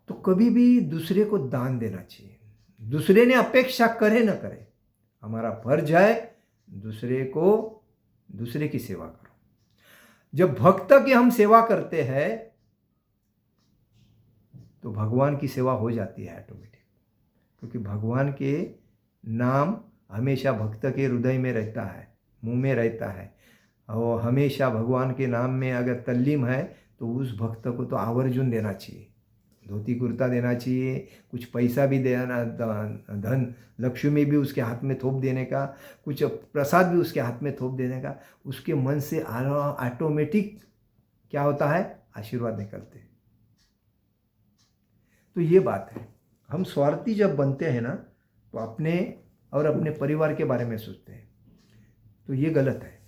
तो कभी भी दूसरे को दान देना चाहिए, दूसरे ने अपेक्षा करे न करे, हमारा फर्ज है दूसरे की सेवा करो। जब भक्त की हम सेवा करते हैं तो भगवान की सेवा हो जाती है ऑटोमेटिक, क्योंकि भगवान के नाम हमेशा भक्त के हृदय में रहता है, मुंह में रहता है, और हमेशा भगवान के नाम में अगर तल्लीम है तो उस भक्त को तो आवर्जून देना चाहिए, धोती कुर्ता देना चाहिए, कुछ पैसा भी देना, धन लक्ष्मी भी उसके हाथ में थोप देने का, कुछ प्रसाद भी उसके हाथ में थोप देने का। उसके मन से ऑटोमेटिक क्या होता है, आशीर्वाद निकलते हैं। तो ये बात है, हम स्वार्थी जब बनते हैं ना तो अपने और अपने परिवार के बारे में सोचते हैं, तो ये गलत है।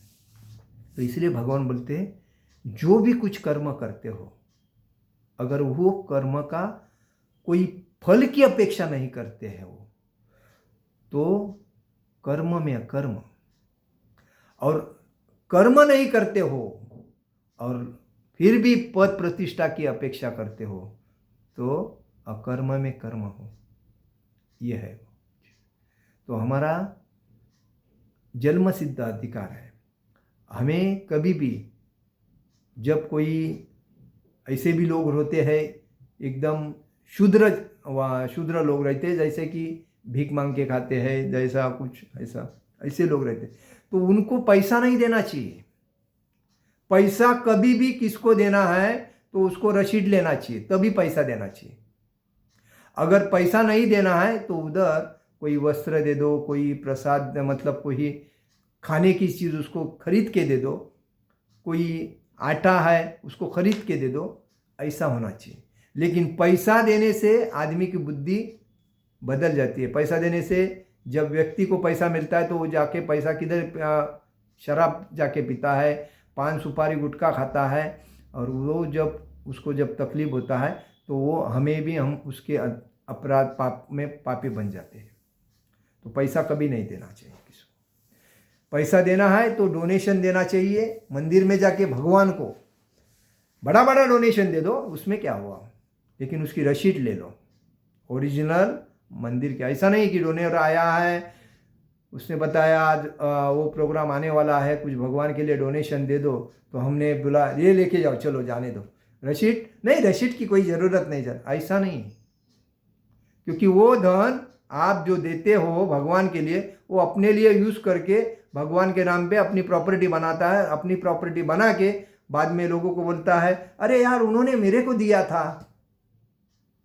तो इसलिए भगवान बोलते हैं जो भी कुछ कर्म करते हो, अगर वो कर्म का कोई फल की अपेक्षा नहीं करते हैं वो, तो कर्म में कर्म, और कर्म नहीं करते हो और फिर भी पद प्रतिष्ठा की अपेक्षा करते हो तो अकर्म में कर्म हो, ये है। तो हमारा जन्म सिद्ध अधिकार है, हमें कभी भी जब कोई ऐसे भी लोग होते हैं एकदम शूद्र लोग रहते हैं, जैसे कि भीख मांग के खाते हैं, जैसा कुछ ऐसे लोग रहते हैं, तो उनको पैसा नहीं देना चाहिए। पैसा कभी भी किसको देना है तो उसको रसीद लेना चाहिए, तभी पैसा देना चाहिए। अगर पैसा नहीं देना है तो उधर कोई वस्त्र दे दो, कोई प्रसाद मतलब कोई खाने की चीज़ उसको खरीद के दे दो, कोई आटा है उसको खरीद के दे दो, ऐसा होना चाहिए। लेकिन पैसा देने से आदमी की बुद्धि बदल जाती है। पैसा देने से जब व्यक्ति को पैसा मिलता है तो वो जाके पैसा किधर शराब जाके पीता है, पान सुपारी गुटखा खाता है, और वो जब उसको जब तकलीफ होता है तो वो हमें भी हम उसके अपराध पाप में पापी बन जाते हैं। तो पैसा कभी नहीं देना चाहिए किसी को। पैसा देना है तो डोनेशन देना चाहिए। मंदिर में जाके भगवान को बड़ा बड़ा डोनेशन दे दो, उसमें क्या हुआ, लेकिन उसकी रसीद ले लो ओरिजिनल मंदिर की। ऐसा नहीं कि डोनेटर आया है, उसने बताया आज वो प्रोग्राम आने वाला है, कुछ भगवान के लिए डोनेशन दे दो, तो हमने बोला ये लेके जाओ, चलो जाने दो, रसीद नहीं, रसीद की कोई ज़रूरत नहीं सर, ऐसा नहीं। क्योंकि वो धन आप जो देते हो भगवान के लिए, वो अपने लिए यूज़ करके भगवान के नाम पे अपनी प्रॉपर्टी बनाता है। अपनी प्रॉपर्टी बना के बाद में लोगों को बोलता है अरे यार उन्होंने मेरे को दिया था,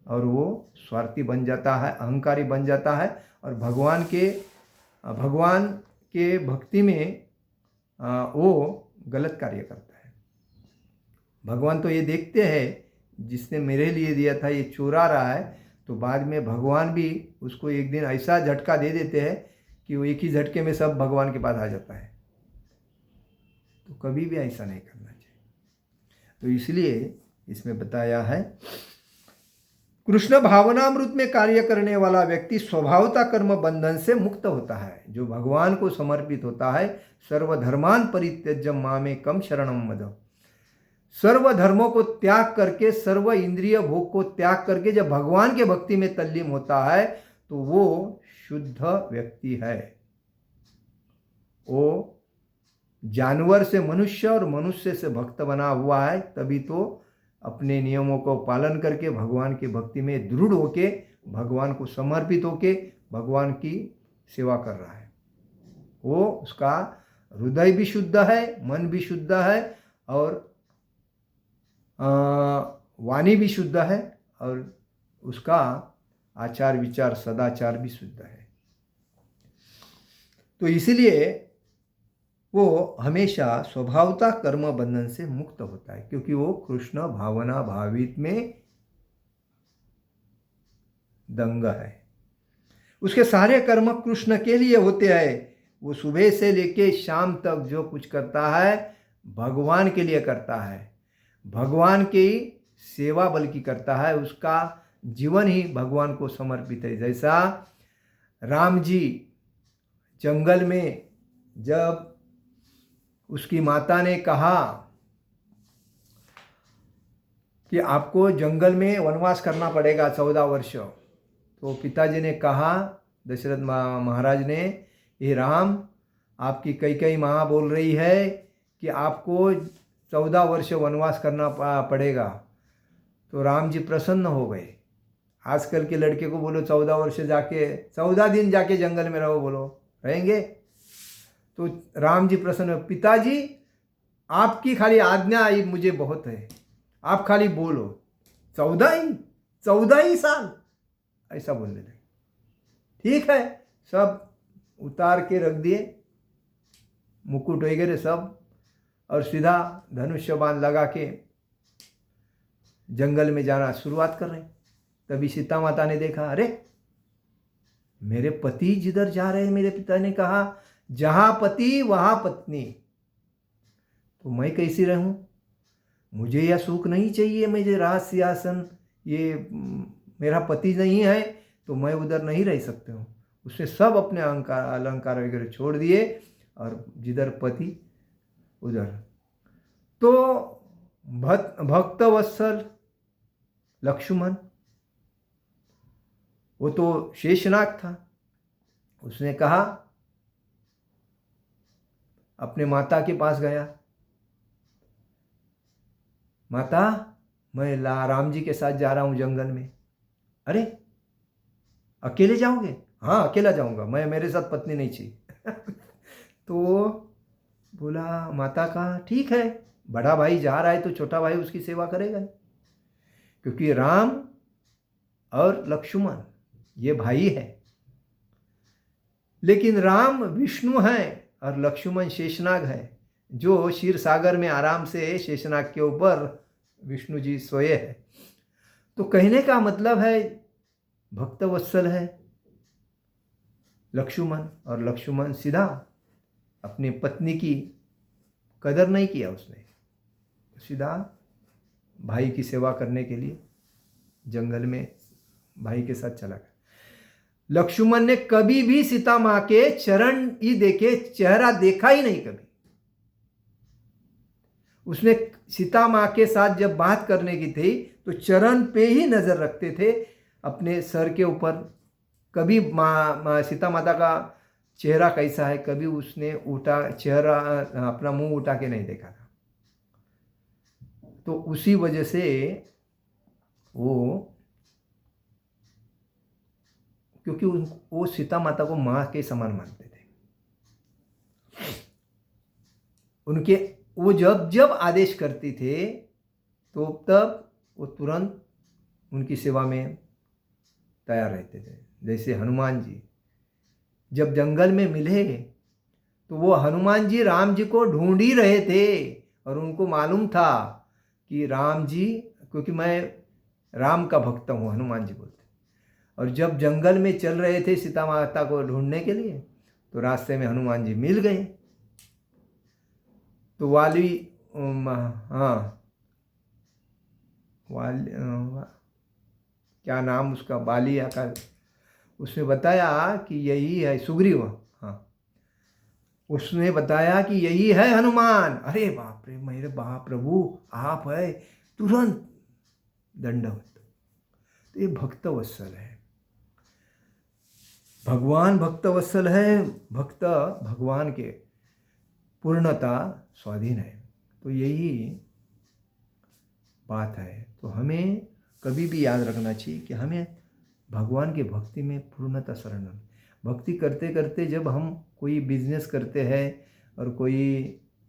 और वो स्वार्थी बन जाता है, अहंकारी बन जाता है, और भगवान के भक्ति में वो गलत कार्य करता है। भगवान तो ये देखते हैं जिसने मेरे लिए दिया था ये चुरा रहा है, तो बाद में भगवान भी उसको एक दिन ऐसा झटका दे देते हैं कि वो एक ही झटके में सब भगवान के पास आ जाता है। तो कभी भी ऐसा नहीं करना चाहिए। तो इसलिए इसमें बताया है कृष्ण भावनामृत में कार्य करने वाला व्यक्ति स्वभावता कर्म बंधन से मुक्त होता है। जो भगवान को समर्पित होता है, सर्वधर्मान परित्यज्य मामेकम शरणम व्रज, सर्व धर्मों को त्याग करके, सर्व इंद्रिय भोग को त्याग करके जब भगवान के भक्ति में तल्लीन होता है तो वो शुद्ध व्यक्ति है। वो जानवर से मनुष्य और मनुष्य से भक्त बना हुआ है, तभी तो अपने नियमों को पालन करके भगवान की भक्ति में दृढ़ होके, भगवान को समर्पित होके भगवान की सेवा कर रहा है। वो उसका हृदय भी शुद्ध है, मन भी शुद्ध है, और वाणी भी शुद्ध है, और उसका आचार विचार सदाचार भी शुद्ध है। तो इसलिए वो हमेशा स्वभावता कर्म बंधन से मुक्त होता है, क्योंकि वो कृष्ण भावना भावित में दंग है। उसके सारे कर्म कृष्ण के लिए होते हैं। वो सुबह से लेके शाम तक जो कुछ करता है भगवान के लिए करता है, भगवान की सेवा बल्कि करता है। उसका जीवन ही भगवान को समर्पित है। जैसा राम जी जंगल में जब उसकी माता ने कहा कि आपको जंगल में वनवास करना पड़ेगा 14 वर्ष, तो पिताजी ने कहा, दशरथ महाराज ने, ये राम आपकी कई माँ बोल रही है कि आपको 14 वर्ष वनवास करना पड़ेगा। तो राम जी प्रसन्न हो गए। आजकल के लड़के को बोलो 14 वर्ष जाके 14 दिन जाके जंगल में रहो, बोलो रहेंगे? तो राम जी प्रसन्न, पिताजी आपकी खाली आज्ञा आई मुझे बहुत है, आप खाली बोलो। 14 ही साल ऐसा बोलने लगे। ठीक है, सब उतार के रख दिए, मुकुट वगैरह सब, और सीधा धनुष्य बाण लगा के जंगल में जाना शुरुआत कर रहे। तभी सीता माता ने देखा, अरे मेरे पति जिधर जा रहे हैं, मेरे पिता ने कहा जहां पति वहां पत्नी, तो मैं कैसी रहूं? मुझे यह सुख नहीं चाहिए, मुझे राज सिंहासन, ये मेरा पति नहीं है तो मैं उधर नहीं रह सकते हूँ। उसने सब अपने अलंकार वगैरह छोड़ दिए, और जिधर पति उधर। तो भक्त वत्सल लक्ष्मण, वो तो शेषनाग था, उसने कहा, अपने माता के पास गया, माता मैं राम जी के साथ जा रहा हूं जंगल में। अरे अकेले जाओगे? हाँ अकेला जाऊंगा मैं, मेरे साथ पत्नी नहीं चाहिए। तो बोला माता का ठीक है, बड़ा भाई जा रहा है तो छोटा भाई उसकी सेवा करेगा, क्योंकि राम और लक्ष्मण ये भाई है, लेकिन राम विष्णु है और लक्ष्मण शेषनाग है, जो क्षीर सागर में आराम से शेषनाग के ऊपर विष्णु जी सोए हैं। तो कहने का मतलब है भक्त वत्सल है लक्ष्मण, और लक्ष्मण सीधा अपनी पत्नी की कदर नहीं किया, उसने सीधा भाई की सेवा करने के लिए जंगल में भाई के साथ चला गया। लक्ष्मण ने कभी भी सीता मां के चरण ही देखे, चेहरा देखा ही नहीं कभी। उसने सीता मां के साथ जब बात करने की थी तो चरण पे ही नजर रखते थे, अपने सर के ऊपर। कभी सीता माता का चेहरा कैसा है कभी उसने चेहरा अपना मुंह उठा के नहीं देखा था। तो उसी वजह से वो, क्योंकि वो सीता माता को मां के समान मानते थे, उनके वो जब जब आदेश करती थे तो तब वो तुरंत उनकी सेवा में तैयार रहते थे। जैसे हनुमान जी जब जंगल में मिले तो वो हनुमान जी राम जी को ढूंढ ही रहे थे, और उनको मालूम था कि राम जी, क्योंकि मैं राम का भक्त हूँ, हनुमान जी बोलते। और जब जंगल में चल रहे थे सीता माता को ढूंढने के लिए तो रास्ते में हनुमान जी मिल गए। तो वाली क्या नाम उसका, बालिया का, उसने बताया कि यही है सुग्रीव। हाँ, उसने बताया कि यही है हनुमान। अरे बाप रे, मेरे बाप प्रभु आप है, तुरंत दंडवत। तो ये भक्तवत्सल है, भगवान भक्तवत्सल है। भक्त भगवान के पूर्णता स्वाधीन है। तो यही बात है। तो हमें कभी भी याद रखना चाहिए कि हमें भगवान की भक्ति में पूर्णता शरण। भक्ति करते करते जब हम कोई बिजनेस करते हैं और कोई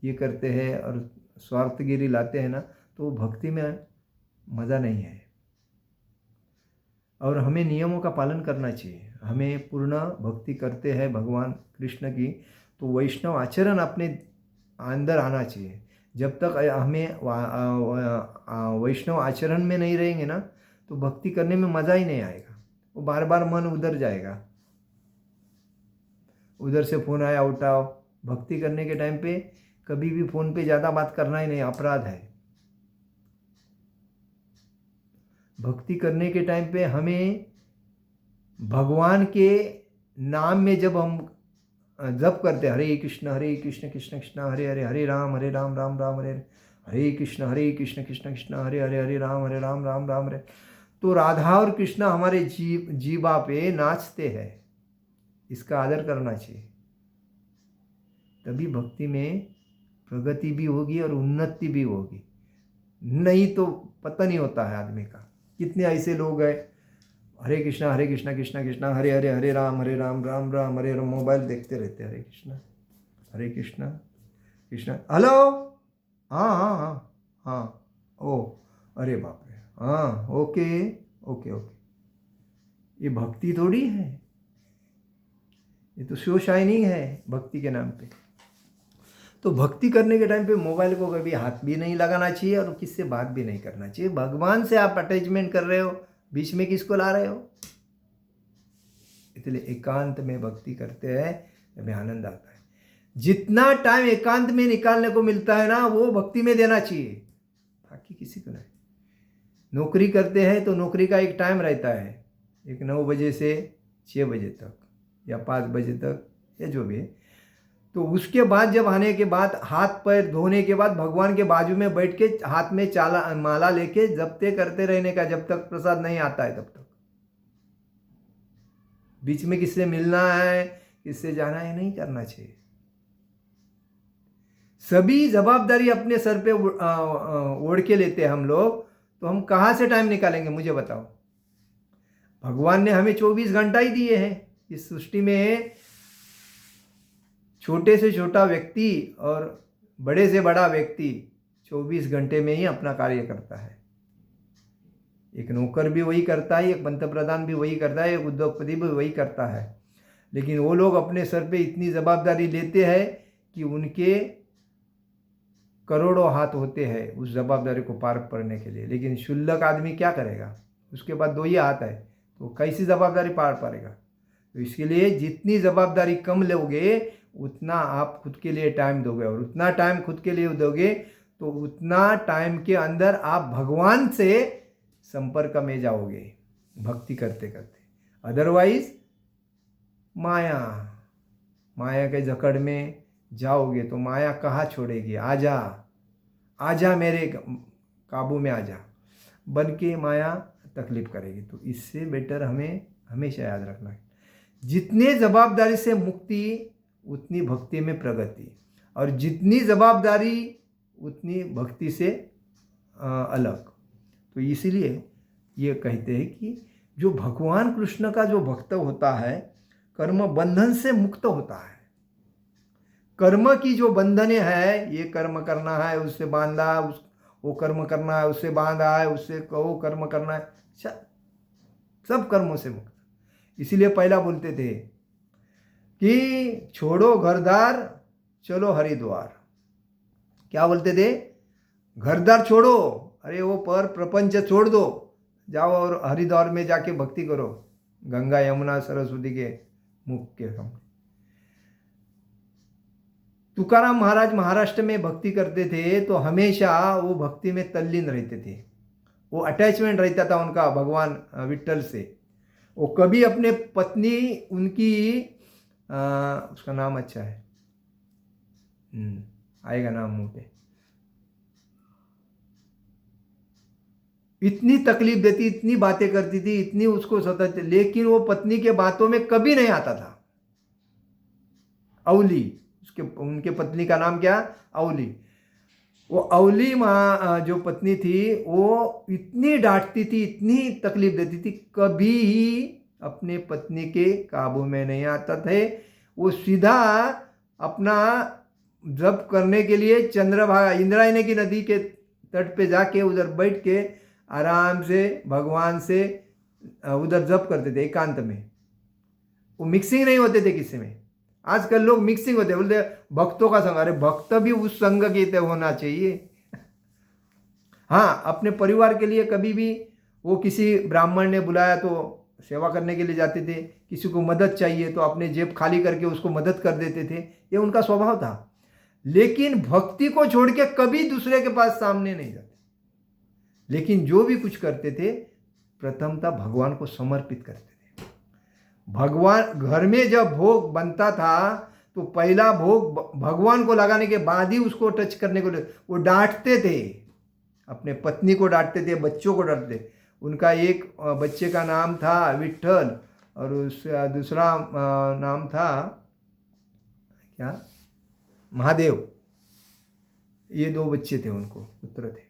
ये करते हैं और स्वार्थगिरी लाते हैं ना, तो भक्ति में मज़ा नहीं है। और हमें नियमों का पालन करना चाहिए। हमें पूर्ण भक्ति करते हैं भगवान कृष्ण की, तो वैष्णव आचरण अपने अंदर आना चाहिए। जब तक हमें वैष्णव आचरण में नहीं रहेंगे ना, तो भक्ति करने में मज़ा ही नहीं आएगा। वो बार बार मन उधर जाएगा, उधर से फ़ोन आया उठाओ। भक्ति करने के टाइम पे कभी भी फ़ोन पे ज़्यादा बात करना ही नहीं, अपराध है। भक्ति करने के टाइम पे हमें भगवान के नाम में जब हम जप करते हरे कृष्ण कृष्ण कृष्ण हरे हरे, हरे राम राम राम हरे हरे कृष्ण कृष्ण कृष्ण हरे हरे, हरे राम राम राम हरे, तो राधा और कृष्ण हमारे जीवा पे नाचते हैं। इसका आदर करना चाहिए, तभी भक्ति में प्रगति भी होगी और उन्नति भी होगी। नहीं तो पता नहीं होता है आदमी का। कितने ऐसे लोग हैं, हरे कृष्णा कृष्ण कृष्ण हरे हरे, हरे राम राम राम हरे राम, मोबाइल देखते रहते, हरे कृष्णा कृष्ण। हेलो, हाँ हाँ हाँ हाँ, ओ अरे बाप रे, हाँ ओके ओके ओके। ये भक्ति थोड़ी है, ये तो शो शाइनिंग है भक्ति के नाम पे। तो भक्ति करने के टाइम पे मोबाइल को कभी हाथ भी नहीं लगाना चाहिए और किससे बात भी नहीं करना चाहिए। भगवान से आप अटैचमेंट कर रहे हो, बीच में किसको ला रहे हो? इसलिए एकांत में भक्ति करते हैं, हमें आनंद आता है। जितना टाइम एकांत में निकालने को मिलता है ना, वो भक्ति में देना चाहिए, बाकी किसी को नहीं। नौकरी करते हैं तो नौकरी का एक टाइम रहता है, एक 9 बजे से 6 बजे तक या 5 बजे तक या जो भी है। तो उसके बाद जब आने के बाद हाथ पैर धोने के बाद भगवान के बाजू में बैठ के हाथ में माला लेके जपते करते रहने का, जब तक प्रसाद नहीं आता है तब तक। बीच में किससे मिलना है, किससे जाना है, नहीं करना चाहिए। सभी जवाबदारी अपने सर पे ओढ़ के लेते हैं हम लोग, तो हम कहाँ से टाइम निकालेंगे मुझे बताओ। भगवान ने हमें 24 घंटा ही दिए हैं इस सृष्टि में। छोटे से छोटा व्यक्ति और बड़े से बड़ा व्यक्ति 24 घंटे में ही अपना कार्य करता है। एक नौकर भी वही करता है, एक पंतप्रधान भी वही करता है, एक उद्योगपति भी वही करता है। लेकिन वो लोग अपने सर पे इतनी जवाबदारी लेते हैं कि उनके करोड़ों हाथ होते हैं उस जवाबदारी को पार करने के लिए। लेकिन क्षुल्लक आदमी क्या करेगा, उसके पास 2 ही हाथ है, तो कैसी जवाबदारी पार पाएगा। तो इसके लिए जितनी जवाबदारी कम लोगे उतना आप खुद के लिए टाइम दोगे, और उतना टाइम खुद के लिए दोगे तो उतना टाइम के अंदर आप भगवान से संपर्क में जाओगे भक्ति करते करते। अदरवाइज माया के जकड़ में जाओगे तो माया कहाँ छोड़ेगी। आजा आजा मेरे काबू में आजा बन के माया तकलीफ करेगी। तो इससे बेटर हमें हमेशा याद रखना है, जितने जवाबदारी से मुक्ति उतनी भक्ति में प्रगति, और जितनी जवाबदारी उतनी भक्ति से अलग। तो इसीलिए ये कहते हैं कि जो भगवान कृष्ण का जो भक्त होता है कर्म बंधन से मुक्त होता है। कर्म की जो बंधने है, ये कर्म करना है उससे बांधा, वो कर्म करना है उससे बांधा है, उससे वो कर्म करना है, सब कर्मों से मुक्त। इसीलिए पहला बोलते थे कि छोड़ो घरदार चलो हरिद्वार। क्या बोलते थे, घरदार छोड़ो, अरे वो पर प्रपंच छोड़ दो, जाओ और हरिद्वार में जाके भक्ति करो, गंगा यमुना सरस्वती के मुख के सामने। तुकाराम महाराज महाराष्ट्र में भक्ति करते थे तो हमेशा वो भक्ति में तल्लीन रहते थे, वो अटैचमेंट रहता था उनका भगवान विट्ठल से। वो कभी अपने पत्नी उनकी उसका नाम अच्छा है, आएगा नाम मुंह पे, इतनी तकलीफ देती, इतनी बातें करती थी, इतनी उसको सतत, लेकिन वो पत्नी के बातों में कभी नहीं आता था। अवली, उसके उनके पत्नी का नाम क्या, अवली। वो अवली माँ जो पत्नी थी वो इतनी डांटती थी, इतनी तकलीफ देती थी, कभी ही अपने पत्नी के काबू में नहीं आता थे। वो सीधा अपना जप करने के लिए चंद्रभागा इंद्रायणी की नदी के तट पे जाके उधर बैठ के आराम से भगवान से उधर जप करते थे एकांत में। वो मिक्सिंग नहीं होते थे किसी में। आजकल लोग मिक्सिंग होते, बोलते भक्तों का संग, अरे भक्त भी उस संग के होना चाहिए। हाँ, अपने परिवार के लिए कभी भी वो किसी ब्राह्मण ने बुलाया तो सेवा करने के लिए जाते थे, किसी को मदद चाहिए तो अपने जेब खाली करके उसको मदद कर देते थे, ये उनका स्वभाव था। लेकिन भक्ति को छोड़ के कभी दूसरे के पास सामने नहीं जाते। लेकिन जो भी कुछ करते थे प्रथमतः भगवान को समर्पित करते थे। भगवान घर में जब भोग बनता था तो पहला भोग भगवान को लगाने के बाद ही उसको टच करने को वो डांटते थे, अपने पत्नी को डांटते थे, बच्चों को डांटते थे। उनका एक बच्चे का नाम था विट्ठल और उसका दूसरा नाम था क्या, महादेव। ये 2 बच्चे थे, उनको पुत्र थे।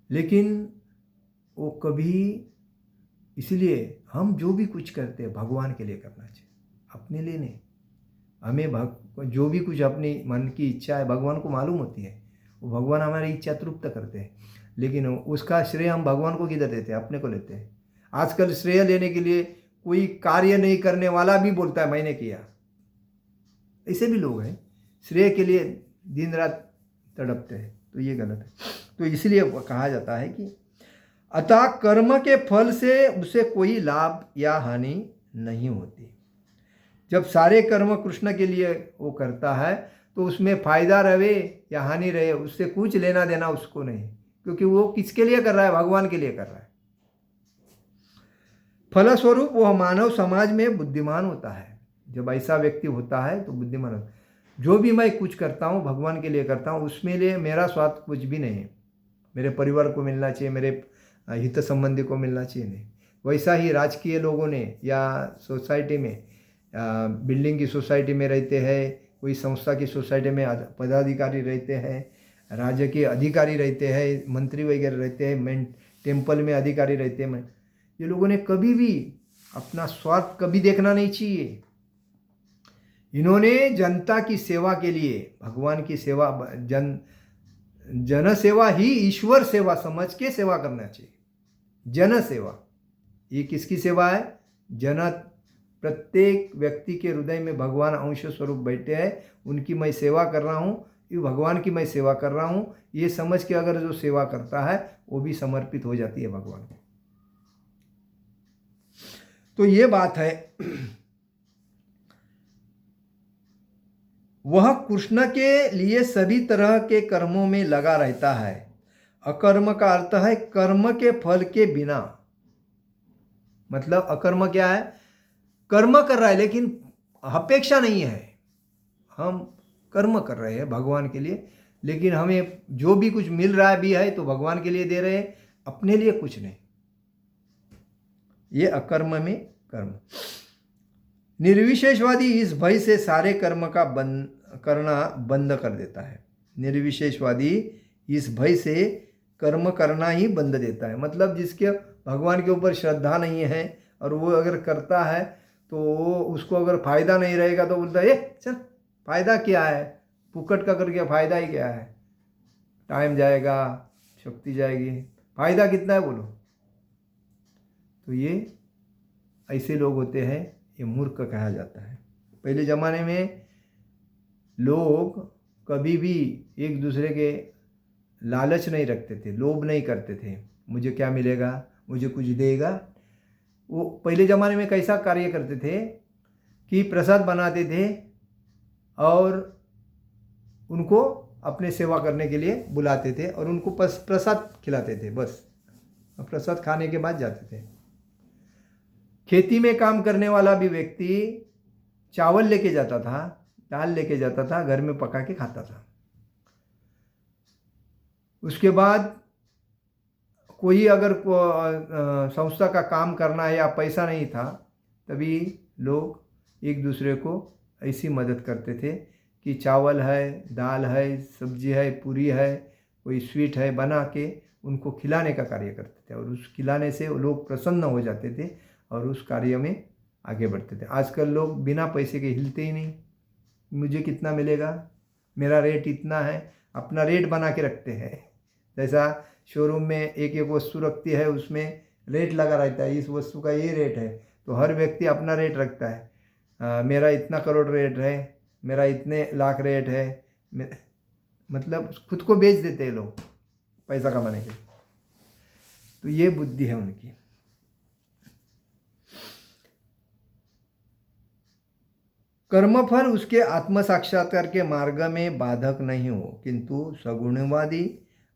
लेकिन वो कभी, इसलिए हम जो भी कुछ करते हैं भगवान के लिए करना चाहिए, अपने लिए नहीं। हमें जो भी कुछ अपनी मन की इच्छा है भगवान को मालूम होती है, वो भगवान हमारी इच्छा तृप्त करते हैं। लेकिन उसका श्रेय हम भगवान को किधर देते हैं, अपने को लेते हैं। आजकल श्रेय लेने के लिए कोई कार्य नहीं करने वाला भी बोलता है मैंने किया, ऐसे भी लोग हैं, श्रेय के लिए दिन रात तड़पते हैं। तो ये गलत है। तो इसलिए कहा जाता है कि अतः कर्म के फल से उसे कोई लाभ या हानि नहीं होती। जब सारे कर्म कृष्ण के लिए वो करता है तो उसमें फायदा रहे या हानि रहे, उससे कुछ लेना देना उसको नहीं, क्योंकि वो किसके लिए कर रहा है, भगवान के लिए कर रहा है। फलस्वरूप वह मानव समाज में बुद्धिमान होता है। जब ऐसा व्यक्ति होता है तो बुद्धिमान होता है। जो भी मैं कुछ करता हूँ भगवान के लिए करता हूँ, उसमें लिए मेरा स्वार्थ कुछ भी नहीं है, मेरे परिवार को मिलना चाहिए, मेरे हित संबंधी को मिलना चाहिए, नहीं। वैसा ही राजकीय लोगों ने या सोसाइटी में, बिल्डिंग की सोसाइटी में रहते हैं, कोई संस्था की सोसाइटी में पदाधिकारी रहते हैं, राज्य के अधिकारी रहते हैं, मंत्री वगैरह रहते हैं, टेम्पल में अधिकारी रहते हैं, ये लोगों ने कभी भी अपना स्वार्थ कभी देखना नहीं चाहिए। इन्होंने जनता की सेवा के लिए, भगवान की सेवा, जन सेवा ही ईश्वर सेवा समझ के सेवा करना चाहिए। जन सेवा, ये किसकी सेवा है? जन, प्रत्येक व्यक्ति के हृदय में भगवान अंश स्वरूप बैठे हैं, उनकी मैं सेवा कर रहा हूँ, ये भगवान की मैं सेवा कर रहा हूँ, ये समझ के अगर जो सेवा करता है वो भी समर्पित हो जाती है भगवान को। तो ये बात है। वह कृष्ण के लिए सभी तरह के कर्मों में लगा रहता है। अकर्म का अर्थ है कर्म के फल के बिना। मतलब अकर्म क्या है? कर्म कर रहा है लेकिन अपेक्षा नहीं है। हम कर्म कर रहे हैं भगवान के लिए, लेकिन हमें जो भी कुछ मिल रहा भी है तो भगवान के लिए दे रहे हैं, अपने लिए कुछ नहीं। ये अकर्म में कर्म। निर्विशेषवादी इस भय से सारे कर्म का करना बंद कर देता है। निर्विशेषवादी इस भय से कर्म करना ही बंद देता है। मतलब जिसके भगवान के ऊपर श्रद्धा नहीं है और वो अगर करता है तो उसको अगर फायदा नहीं रहेगा तो बोलता है चल फायदा क्या है, फुकट का करके फायदा ही क्या है, टाइम जाएगा, शक्ति जाएगी, फायदा कितना है बोलो। तो ये ऐसे लोग होते हैं, ये मूर्ख कहा जाता है। पहले ज़माने में लोग कभी भी एक दूसरे के लालच नहीं रखते थे, लोभ नहीं करते थे, मुझे क्या मिलेगा, मुझे कुछ देगा। वो पहले ज़माने में कैसा कार्य करते थे कि प्रसाद बनाते थे और उनको अपने सेवा करने के लिए बुलाते थे और उनको प्रसाद खिलाते थे, बस प्रसाद खाने के बाद जाते थे। खेती में काम करने वाला भी व्यक्ति चावल लेके जाता था, दाल लेके जाता था, घर में पका के खाता था। उसके बाद कोई अगर संस्था का काम करना है या पैसा नहीं था, तभी लोग एक दूसरे को ऐसी मदद करते थे कि चावल है, दाल है, सब्जी है, पूरी है, कोई स्वीट है, बना के उनको खिलाने का कार्य करते थे और उस खिलाने से लोग प्रसन्न हो जाते थे और उस कार्य में आगे बढ़ते थे। आजकल लोग बिना पैसे के हिलते ही नहीं, मुझे कितना मिलेगा, मेरा रेट इतना है, अपना रेट बना के रखते हैं। जैसा शोरूम में एक एक वस्तु रखती है, उसमें रेट लगा रहता है, इस वस्तु का ये रेट है, तो हर व्यक्ति अपना रेट रखता है। मेरा इतना करोड़ रेट है, मेरा इतने लाख रेट है, मतलब खुद को बेच देते हैं लोग पैसा कमाने के लिए। तो ये बुद्धि है उनकी। कर्मफल उसके आत्म साक्षात्कार के मार्ग में बाधक नहीं हो, किंतु सगुणवादी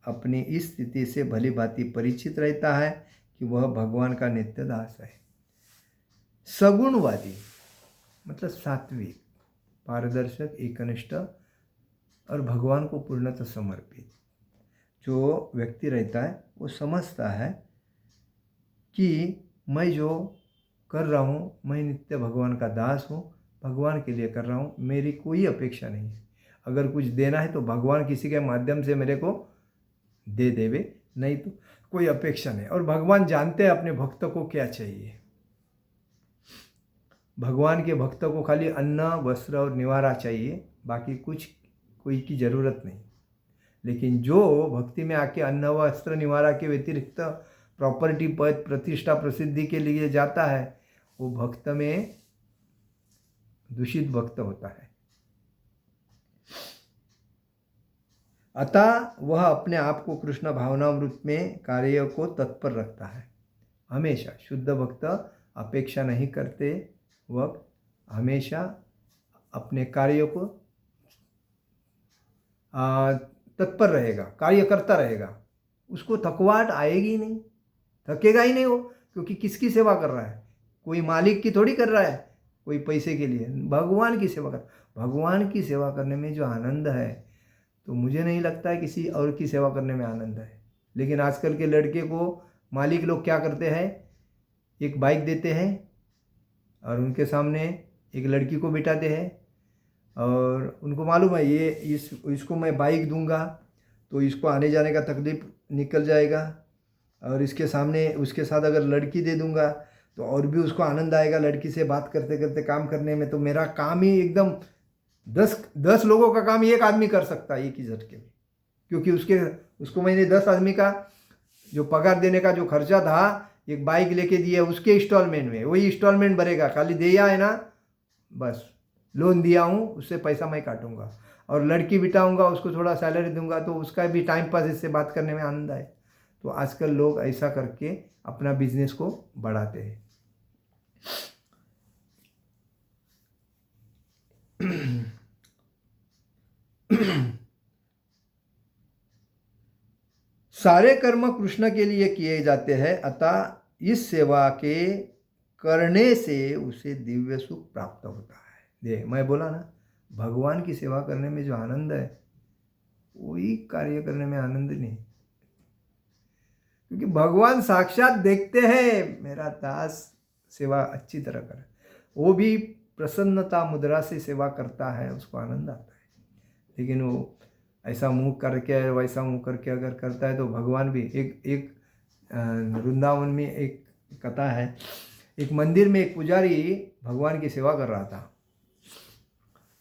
अपनी इस स्थिति से भली भांति परिचित रहता है कि वह भगवान का नित्य दास है। सगुणवादी मतलब सात्विक, पारदर्शक, एकनिष्ठ और भगवान को पूर्णतः समर्पित जो व्यक्ति रहता है, वो समझता है कि मैं जो कर रहा हूँ, मैं नित्य भगवान का दास हूँ, भगवान के लिए कर रहा हूँ, मेरी कोई अपेक्षा नहीं है। अगर कुछ देना है तो भगवान किसी के माध्यम से मेरे को दे देवे, नहीं तो कोई अपेक्षा नहीं। और भगवान जानते हैं अपने भक्त को क्या चाहिए। भगवान के भक्त को खाली अन्न, वस्त्र और निवारा चाहिए, बाकी कुछ कोई की ज़रूरत नहीं। लेकिन जो भक्ति में आके अन्न, वस्त्र, निवारा के व्यतिरिक्त प्रॉपर्टी, पद, प्रतिष्ठा, प्रसिद्धि के लिए जाता है, वो भक्त में दूषित भक्त होता है। अतः वह अपने आप को कृष्ण भावनामृत में कार्य को तत्पर रखता है। हमेशा शुद्ध भक्त अपेक्षा नहीं करते, वह हमेशा अपने कार्य को तत्पर रहेगा, कार्य करता रहेगा, उसको थकवाहट आएगी नहीं, थकेगा ही नहीं वो, क्योंकि किसकी सेवा कर रहा है? कोई मालिक की थोड़ी कर रहा है, कोई पैसे के लिए, भगवान की सेवा कर। भगवान की सेवा करने में जो आनंद है, तो मुझे नहीं लगता है किसी और की सेवा करने में आनंद है। लेकिन आजकल के लड़के को मालिक लोग क्या करते हैं, एक बाइक देते हैं और उनके सामने एक लड़की को बिठाते हैं और उनको मालूम है ये इसको मैं बाइक दूंगा तो इसको आने जाने का तकलीफ निकल जाएगा, और इसके सामने उसके साथ अगर लड़की दे दूंगा तो और भी उसको आनंद आएगा लड़की से बात करते करते काम करने में। तो मेरा काम ही एकदम 10 लोगों का काम एक आदमी कर सकता है एक ही झटके में, क्योंकि उसको मैंने 10 आदमी का जो पगार देने का जो खर्चा था, एक बाइक लेके दिया उसके इंस्टॉलमेंट में, वही इंस्टॉलमेंट भरेगा, खाली दिया है ना, बस लोन दिया हूँ, उससे पैसा मैं काटूंगा, और लड़की बिठाऊंगा, उसको थोड़ा सैलरी दूंगा, तो उसका भी टाइम पास, इससे बात करने में आनंद आए। तो आजकल लोग ऐसा करके अपना बिजनेस को बढ़ाते हैं। सारे कर्म कृष्ण के लिए किए जाते हैं, अतः इस सेवा के करने से उसे दिव्य सुख प्राप्त होता है। मैं बोला ना, भगवान की सेवा करने में जो आनंद है, वही कार्य करने में आनंद नहीं, क्योंकि भगवान साक्षात देखते हैं मेरा दास सेवा अच्छी तरह करे, वो भी प्रसन्नता मुद्रा से सेवा करता है, उसको आनंद आता है। लेकिन वो ऐसा मुंह करके वैसा मुंह करके अगर करता है तो भगवान भी एक वृंदावन में एक कथा है, एक मंदिर में एक पुजारी भगवान की सेवा कर रहा था।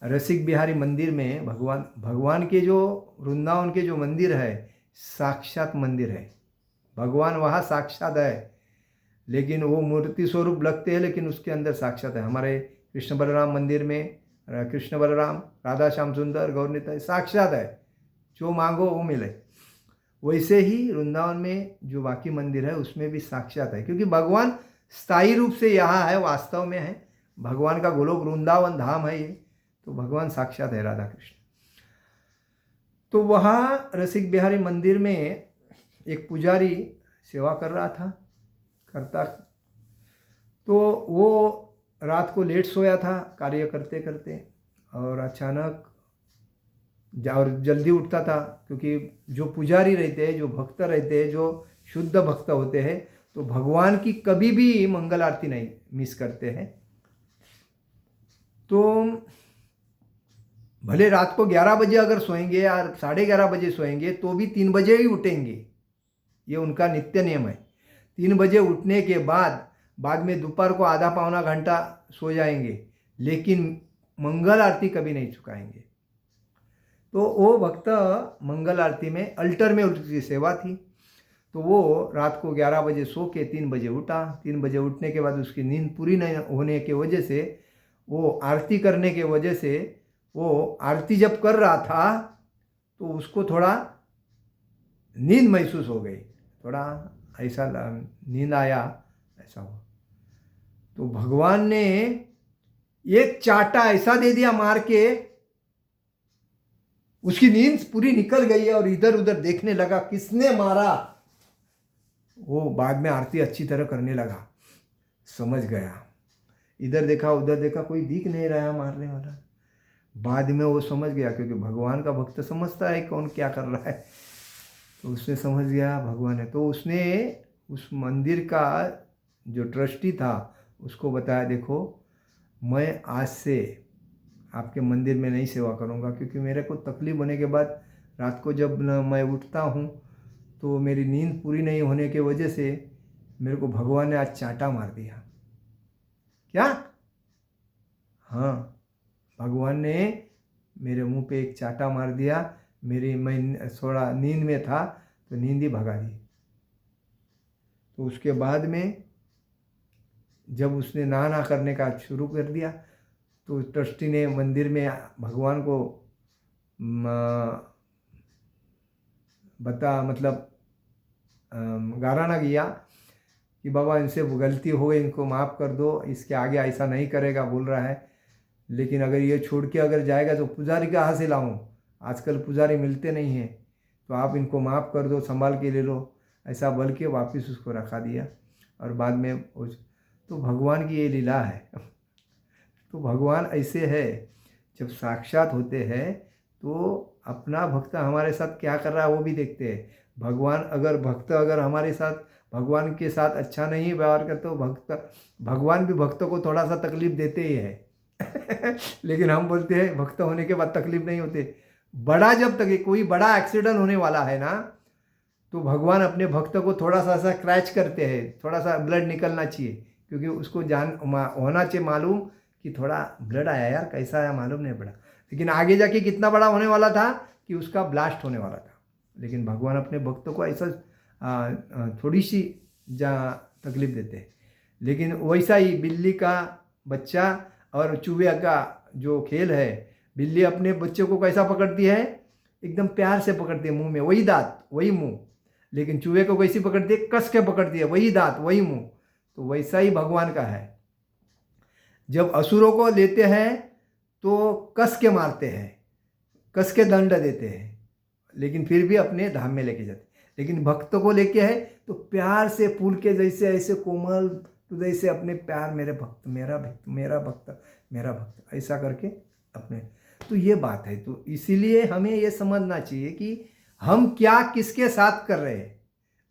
रसिक बिहारी मंदिर में भगवान के जो वृंदावन के जो मंदिर है, साक्षात मंदिर है, भगवान वहाँ साक्षात है, लेकिन वो मूर्ति स्वरूप लगते हैं, लेकिन उसके अंदर साक्षात है। हमारे कृष्ण बलराम मंदिर में कृष्ण बलराम, राधा श्याम सुंदर, गौरनिताई साक्षात है, जो मांगो वो मिले। वैसे ही वृंदावन में जो बाकी मंदिर है उसमें भी साक्षात है, क्योंकि भगवान स्थायी रूप से यहाँ है, वास्तव में है, भगवान का गोलोक वृंदावन धाम है ये, तो भगवान साक्षात है राधा कृष्ण। तो वहाँ रसिक बिहारी मंदिर में एक पुजारी सेवा कर रहा था, करता, तो वो रात को लेट सोया था कार्य करते करते, और अचानक और जल्दी उठता था, क्योंकि जो पुजारी रहते हैं, जो भक्त रहते हैं, जो शुद्ध भक्त होते हैं, तो भगवान की कभी भी मंगल आरती नहीं मिस करते हैं। तो भले रात को 11 बजे अगर सोएंगे या 11:30 बजे सोएंगे, तो भी 3 बजे ही उठेंगे, ये उनका नित्य नियम है। 3 बजे उठने के बाद में दोपहर को आधा पौना घंटा सो जाएंगे, लेकिन मंगल आरती कभी नहीं चुकाएंगे। तो वो भक्त मंगल आरती में अल्टर में उसकी सेवा थी, तो वो रात को 11 बजे सो के 3 बजे उठा। 3 बजे उठने के बाद उसकी नींद पूरी नहीं होने की वजह से, वो आरती करने के वजह से, वो आरती जब कर रहा था तो उसको थोड़ा नींद महसूस हो गई, थोड़ा ऐसा नींद आया, ऐसा हुआ। तो भगवान ने एक चाटा ऐसा दे दिया मार के, उसकी नींद पूरी निकल गई और इधर उधर देखने लगा किसने मारा। वो बाद में आरती अच्छी तरह करने लगा, समझ गया, इधर देखा उधर देखा, कोई दिख नहीं रहा मारने वाला। बाद में वो समझ गया, क्योंकि भगवान का भक्त समझता है कौन क्या कर रहा है, तो उसने समझ गया भगवान है। तो उसने उस मंदिर का जो ट्रस्टी था उसको बताया, देखो मैं आज से आपके मंदिर में नहीं सेवा करूँगा, क्योंकि मेरे को तकलीफ होने के बाद रात को जब मैं उठता हूँ तो मेरी नींद पूरी नहीं होने के वजह से मेरे को भगवान ने आज चाटा मार दिया। क्या? हाँ, भगवान ने मेरे मुंह पे एक चाटा मार दिया, मैं थोड़ा नींद में था तो नींद ही भगा दी। तो उसके बाद में जब उसने नहा करने का शुरू कर दिया, तो ट्रस्टी ने मंदिर में भगवान को गाराना किया कि बाबा इनसे गलती हो गई, इनको माफ़ कर दो, इसके आगे ऐसा नहीं करेगा बोल रहा है, लेकिन अगर ये छोड़ के अगर जाएगा तो पुजारी कहाँ से लाऊं, आजकल पुजारी मिलते नहीं हैं, तो आप इनको माफ़ कर दो, संभाल के ले लो, ऐसा बोल के वापस उसको रखा दिया। और बाद में तो भगवान की ये लीला है। तो भगवान ऐसे है, जब साक्षात होते हैं तो अपना भक्त हमारे साथ क्या कर रहा है वो भी देखते हैं। भक्त अगर हमारे साथ भगवान के साथ अच्छा नहीं व्यवहार करते तो भगवान भी भक्त को थोड़ा सा तकलीफ देते ही है। लेकिन हम बोलते हैं भक्त होने के बाद तकलीफ नहीं होते। जब तक कोई बड़ा एक्सीडेंट होने वाला है ना, तो भगवान अपने भक्त को थोड़ा सा ऐसा क्रैच करते हैं, थोड़ा सा ब्लड निकलना चाहिए, क्योंकि उसको होना चाहिए मालूम कि थोड़ा ब्लड आया यार, कैसा आया मालूम नहीं पड़ा, लेकिन आगे जाके कितना बड़ा होने वाला था कि उसका ब्लास्ट होने वाला था। लेकिन भगवान अपने भक्तों को ऐसा थोड़ी सी तकलीफ देते हैं। लेकिन वैसा ही बिल्ली का बच्चा और चूहे का जो खेल है, बिल्ली अपने बच्चे को कैसा पकड़ती है, एकदम प्यार से पकड़ती है, मुंह में वही दांत वही मुंह। लेकिन चूहे को कैसी पकड़ती है, कस के पकड़ती है, वही दांत वही मुंह। तो वैसा ही भगवान का है, जब असुरों को लेते हैं तो कस के मारते हैं, कस के दंड देते हैं, लेकिन फिर भी अपने धाम में लेके जाते। लेकिन भक्तों को लेके है तो प्यार से फूल के जैसे ऐसे कोमल, तो जैसे अपने प्यार, मेरे भक्त, मेरा भक्त, मेरा भक्त, मेरा भक्त, ऐसा करके अपने। तो ये बात है। तो इसीलिए हमें ये समझना चाहिए कि हम क्या किसके साथ कर रहे हैं।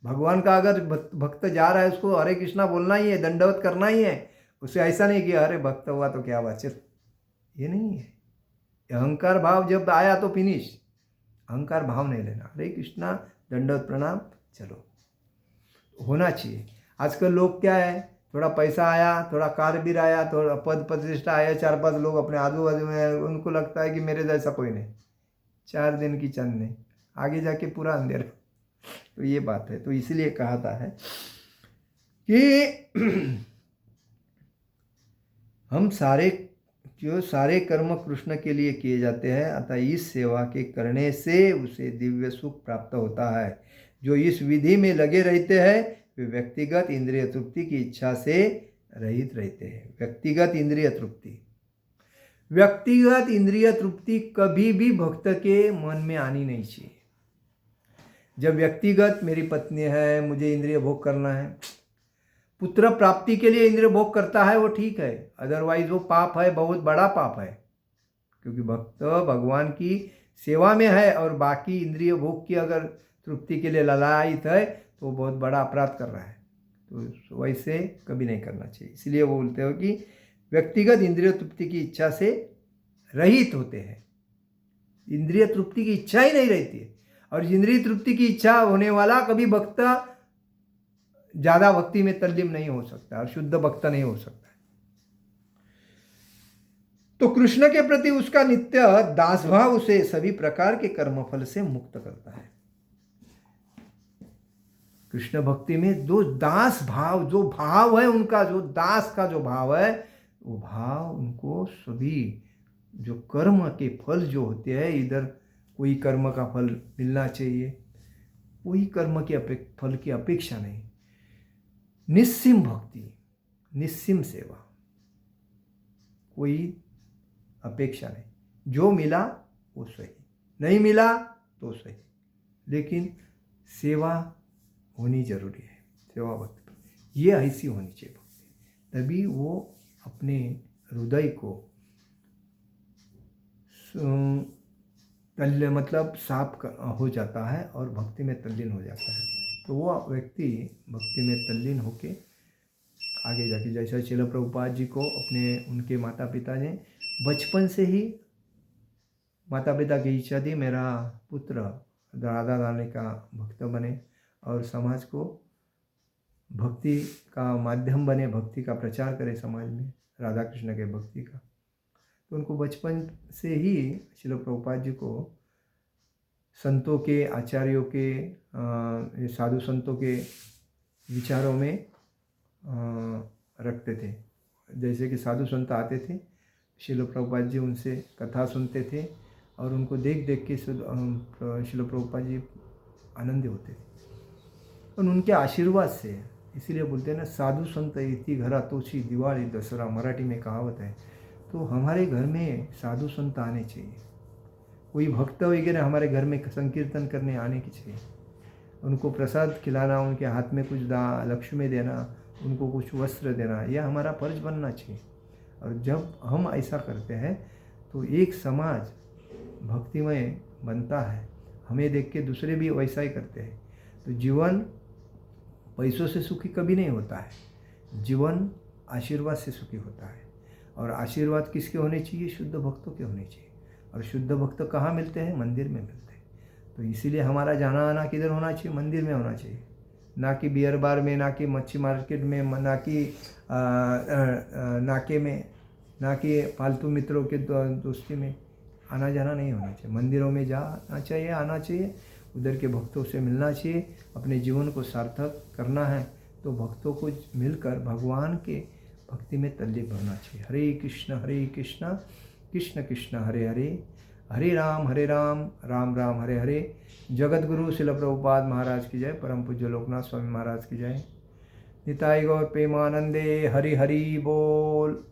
भगवान का अगर भक्त जा रहा है, उसको हरे कृष्णा बोलना ही है, दंडवत करना ही है। उसे ऐसा नहीं कि अरे भक्त हुआ तो क्या बात, चल, ये नहीं है। अहंकार भाव जब आया तो फिनिश, अहंकार भाव नहीं लेना। हरे कृष्णा, दंडवत प्रणाम, चलो, होना चाहिए। आजकल लोग क्या है, थोड़ा पैसा आया, थोड़ा कारबीर आया, थोड़ा पद प्रतिष्ठा आया, 4-5 लोग अपने आजू बाजू में, उनको लगता है कि मेरे जैसा कोई नहीं, 4 दिन की चंद नहीं, आगे जाके पूरा अंधेरा। तो ये बात है। तो इसलिए कहा था है कि हम सारे कर्म कृष्ण के लिए किए जाते हैं, अतः इस सेवा के करने से उसे दिव्य सुख प्राप्त होता है। जो इस विधि में लगे रहते हैं वे व्यक्तिगत इंद्रिय तृप्ति की इच्छा से रहित रहते हैं। व्यक्तिगत इंद्रिय तृप्ति कभी भी भक्त के मन में आनी नहीं चाहिए। जब व्यक्तिगत, मेरी पत्नी है, मुझे इंद्रिय भोग करना है, पुत्र प्राप्ति के लिए इंद्रिय भोग करता है, वो ठीक है, अदरवाइज वो पाप है, बहुत बड़ा पाप है। क्योंकि भक्त भगवान की सेवा में है और बाकी इंद्रिय भोग की अगर तृप्ति के लिए ललायित है तो वो बहुत बड़ा अपराध कर रहा है। तो वैसे कभी नहीं करना चाहिए। इसलिए वो बोलते हो कि व्यक्तिगत इंद्रिय तृप्ति की इच्छा से रहित होते हैं। इंद्रिय तृप्ति की इच्छा ही नहीं रहती है, और इंद्रिय तृप्ति की इच्छा होने वाला कभी भक्त ज्यादा भक्ति में तल्लीन नहीं हो सकता और शुद्ध भक्त नहीं हो सकता। तो कृष्ण के प्रति उसका नित्य दासभाव उसे सभी प्रकार के कर्मफल से मुक्त करता है। कृष्ण भक्ति में जो दास भाव, जो भाव है उनका, जो दास का जो भाव है, वो भाव उनको सभी जो कर्म के फल जो होते हैं, इधर कोई कर्म का फल मिलना चाहिए, कोई कर्म के फल की अपेक्षा नहीं, निस्सीम भक्ति, निस्सीम सेवा, कोई अपेक्षा नहीं, जो मिला वो सही, नहीं मिला तो सही, लेकिन सेवा होनी जरूरी है। सेवा भक्ति ये ऐसी होनी चाहिए भक्ति, तभी वो अपने हृदय को मतलब साफ हो जाता है और भक्ति में तल्लीन हो जाता है। तो वो व्यक्ति भक्ति में तल्लीन होके आगे जाके, जैसा श्रील प्रभुपाद जी को उनके माता पिता ने बचपन से ही, माता पिता की इच्छा थी मेरा पुत्र राधा रानी का भक्त बने और समाज को भक्ति का माध्यम बने, भक्ति का प्रचार करे समाज में, राधा कृष्ण के भक्ति का। तो उनको बचपन से ही श्रील प्रभुपाद जी को संतों के, आचार्यों के, साधु संतों के विचारों में रखते थे। जैसे कि साधु संत आते थे, श्रील प्रभुपाद जी उनसे कथा सुनते थे और उनको देख देख के श्रील प्रभुपाद जी आनंदित होते थे और उनके आशीर्वाद से। इसीलिए बोलते हैं ना, साधु संत इति घरा तोची दिवाली दसरा, मराठी में कहावत है। तो हमारे घर में साधु संत आने चाहिए, कोई भक्त वगैरह हमारे घर में संकीर्तन करने आने की चाहिए, उनको प्रसाद खिलाना, उनके हाथ में कुछ लक्ष्मी देना, उनको कुछ वस्त्र देना, यह हमारा फर्ज बनना चाहिए। और जब हम ऐसा करते हैं तो एक समाज भक्तिमय बनता है, हमें देख के दूसरे भी वैसा ही करते हैं। तो जीवन पैसों से सुखी कभी नहीं होता है, जीवन आशीर्वाद से सुखी होता है। और आशीर्वाद किसके होने चाहिए? शुद्ध भक्तों के होने चाहिए। और शुद्ध भक्त कहाँ मिलते हैं? मंदिर में मिलते हैं। तो इसीलिए हमारा जाना आना किधर होना चाहिए? मंदिर में होना चाहिए। ना कि बियर बार में, ना कि मच्छी मार्केट में, ना कि नाके में, ना कि फालतू मित्रों के दोस्ती में आना जाना नहीं होना चाहिए। मंदिरों में जाना चाहिए, आना चाहिए, उधर के भक्तों से मिलना चाहिए। अपने जीवन को सार्थक करना है तो भक्तों को मिलकर भगवान के भक्ति में तल्लीन होना चाहिए। हरे कृष्ण कृष्ण कृष्ण हरे हरे, हरे राम राम राम हरे हरे। जगत गुरु शिल प्रभुपाद महाराज की जय। परम पूज्य लोकनाथ स्वामी महाराज की जय। निताई गौर प्रेमानंदे। हरि हरि बोल।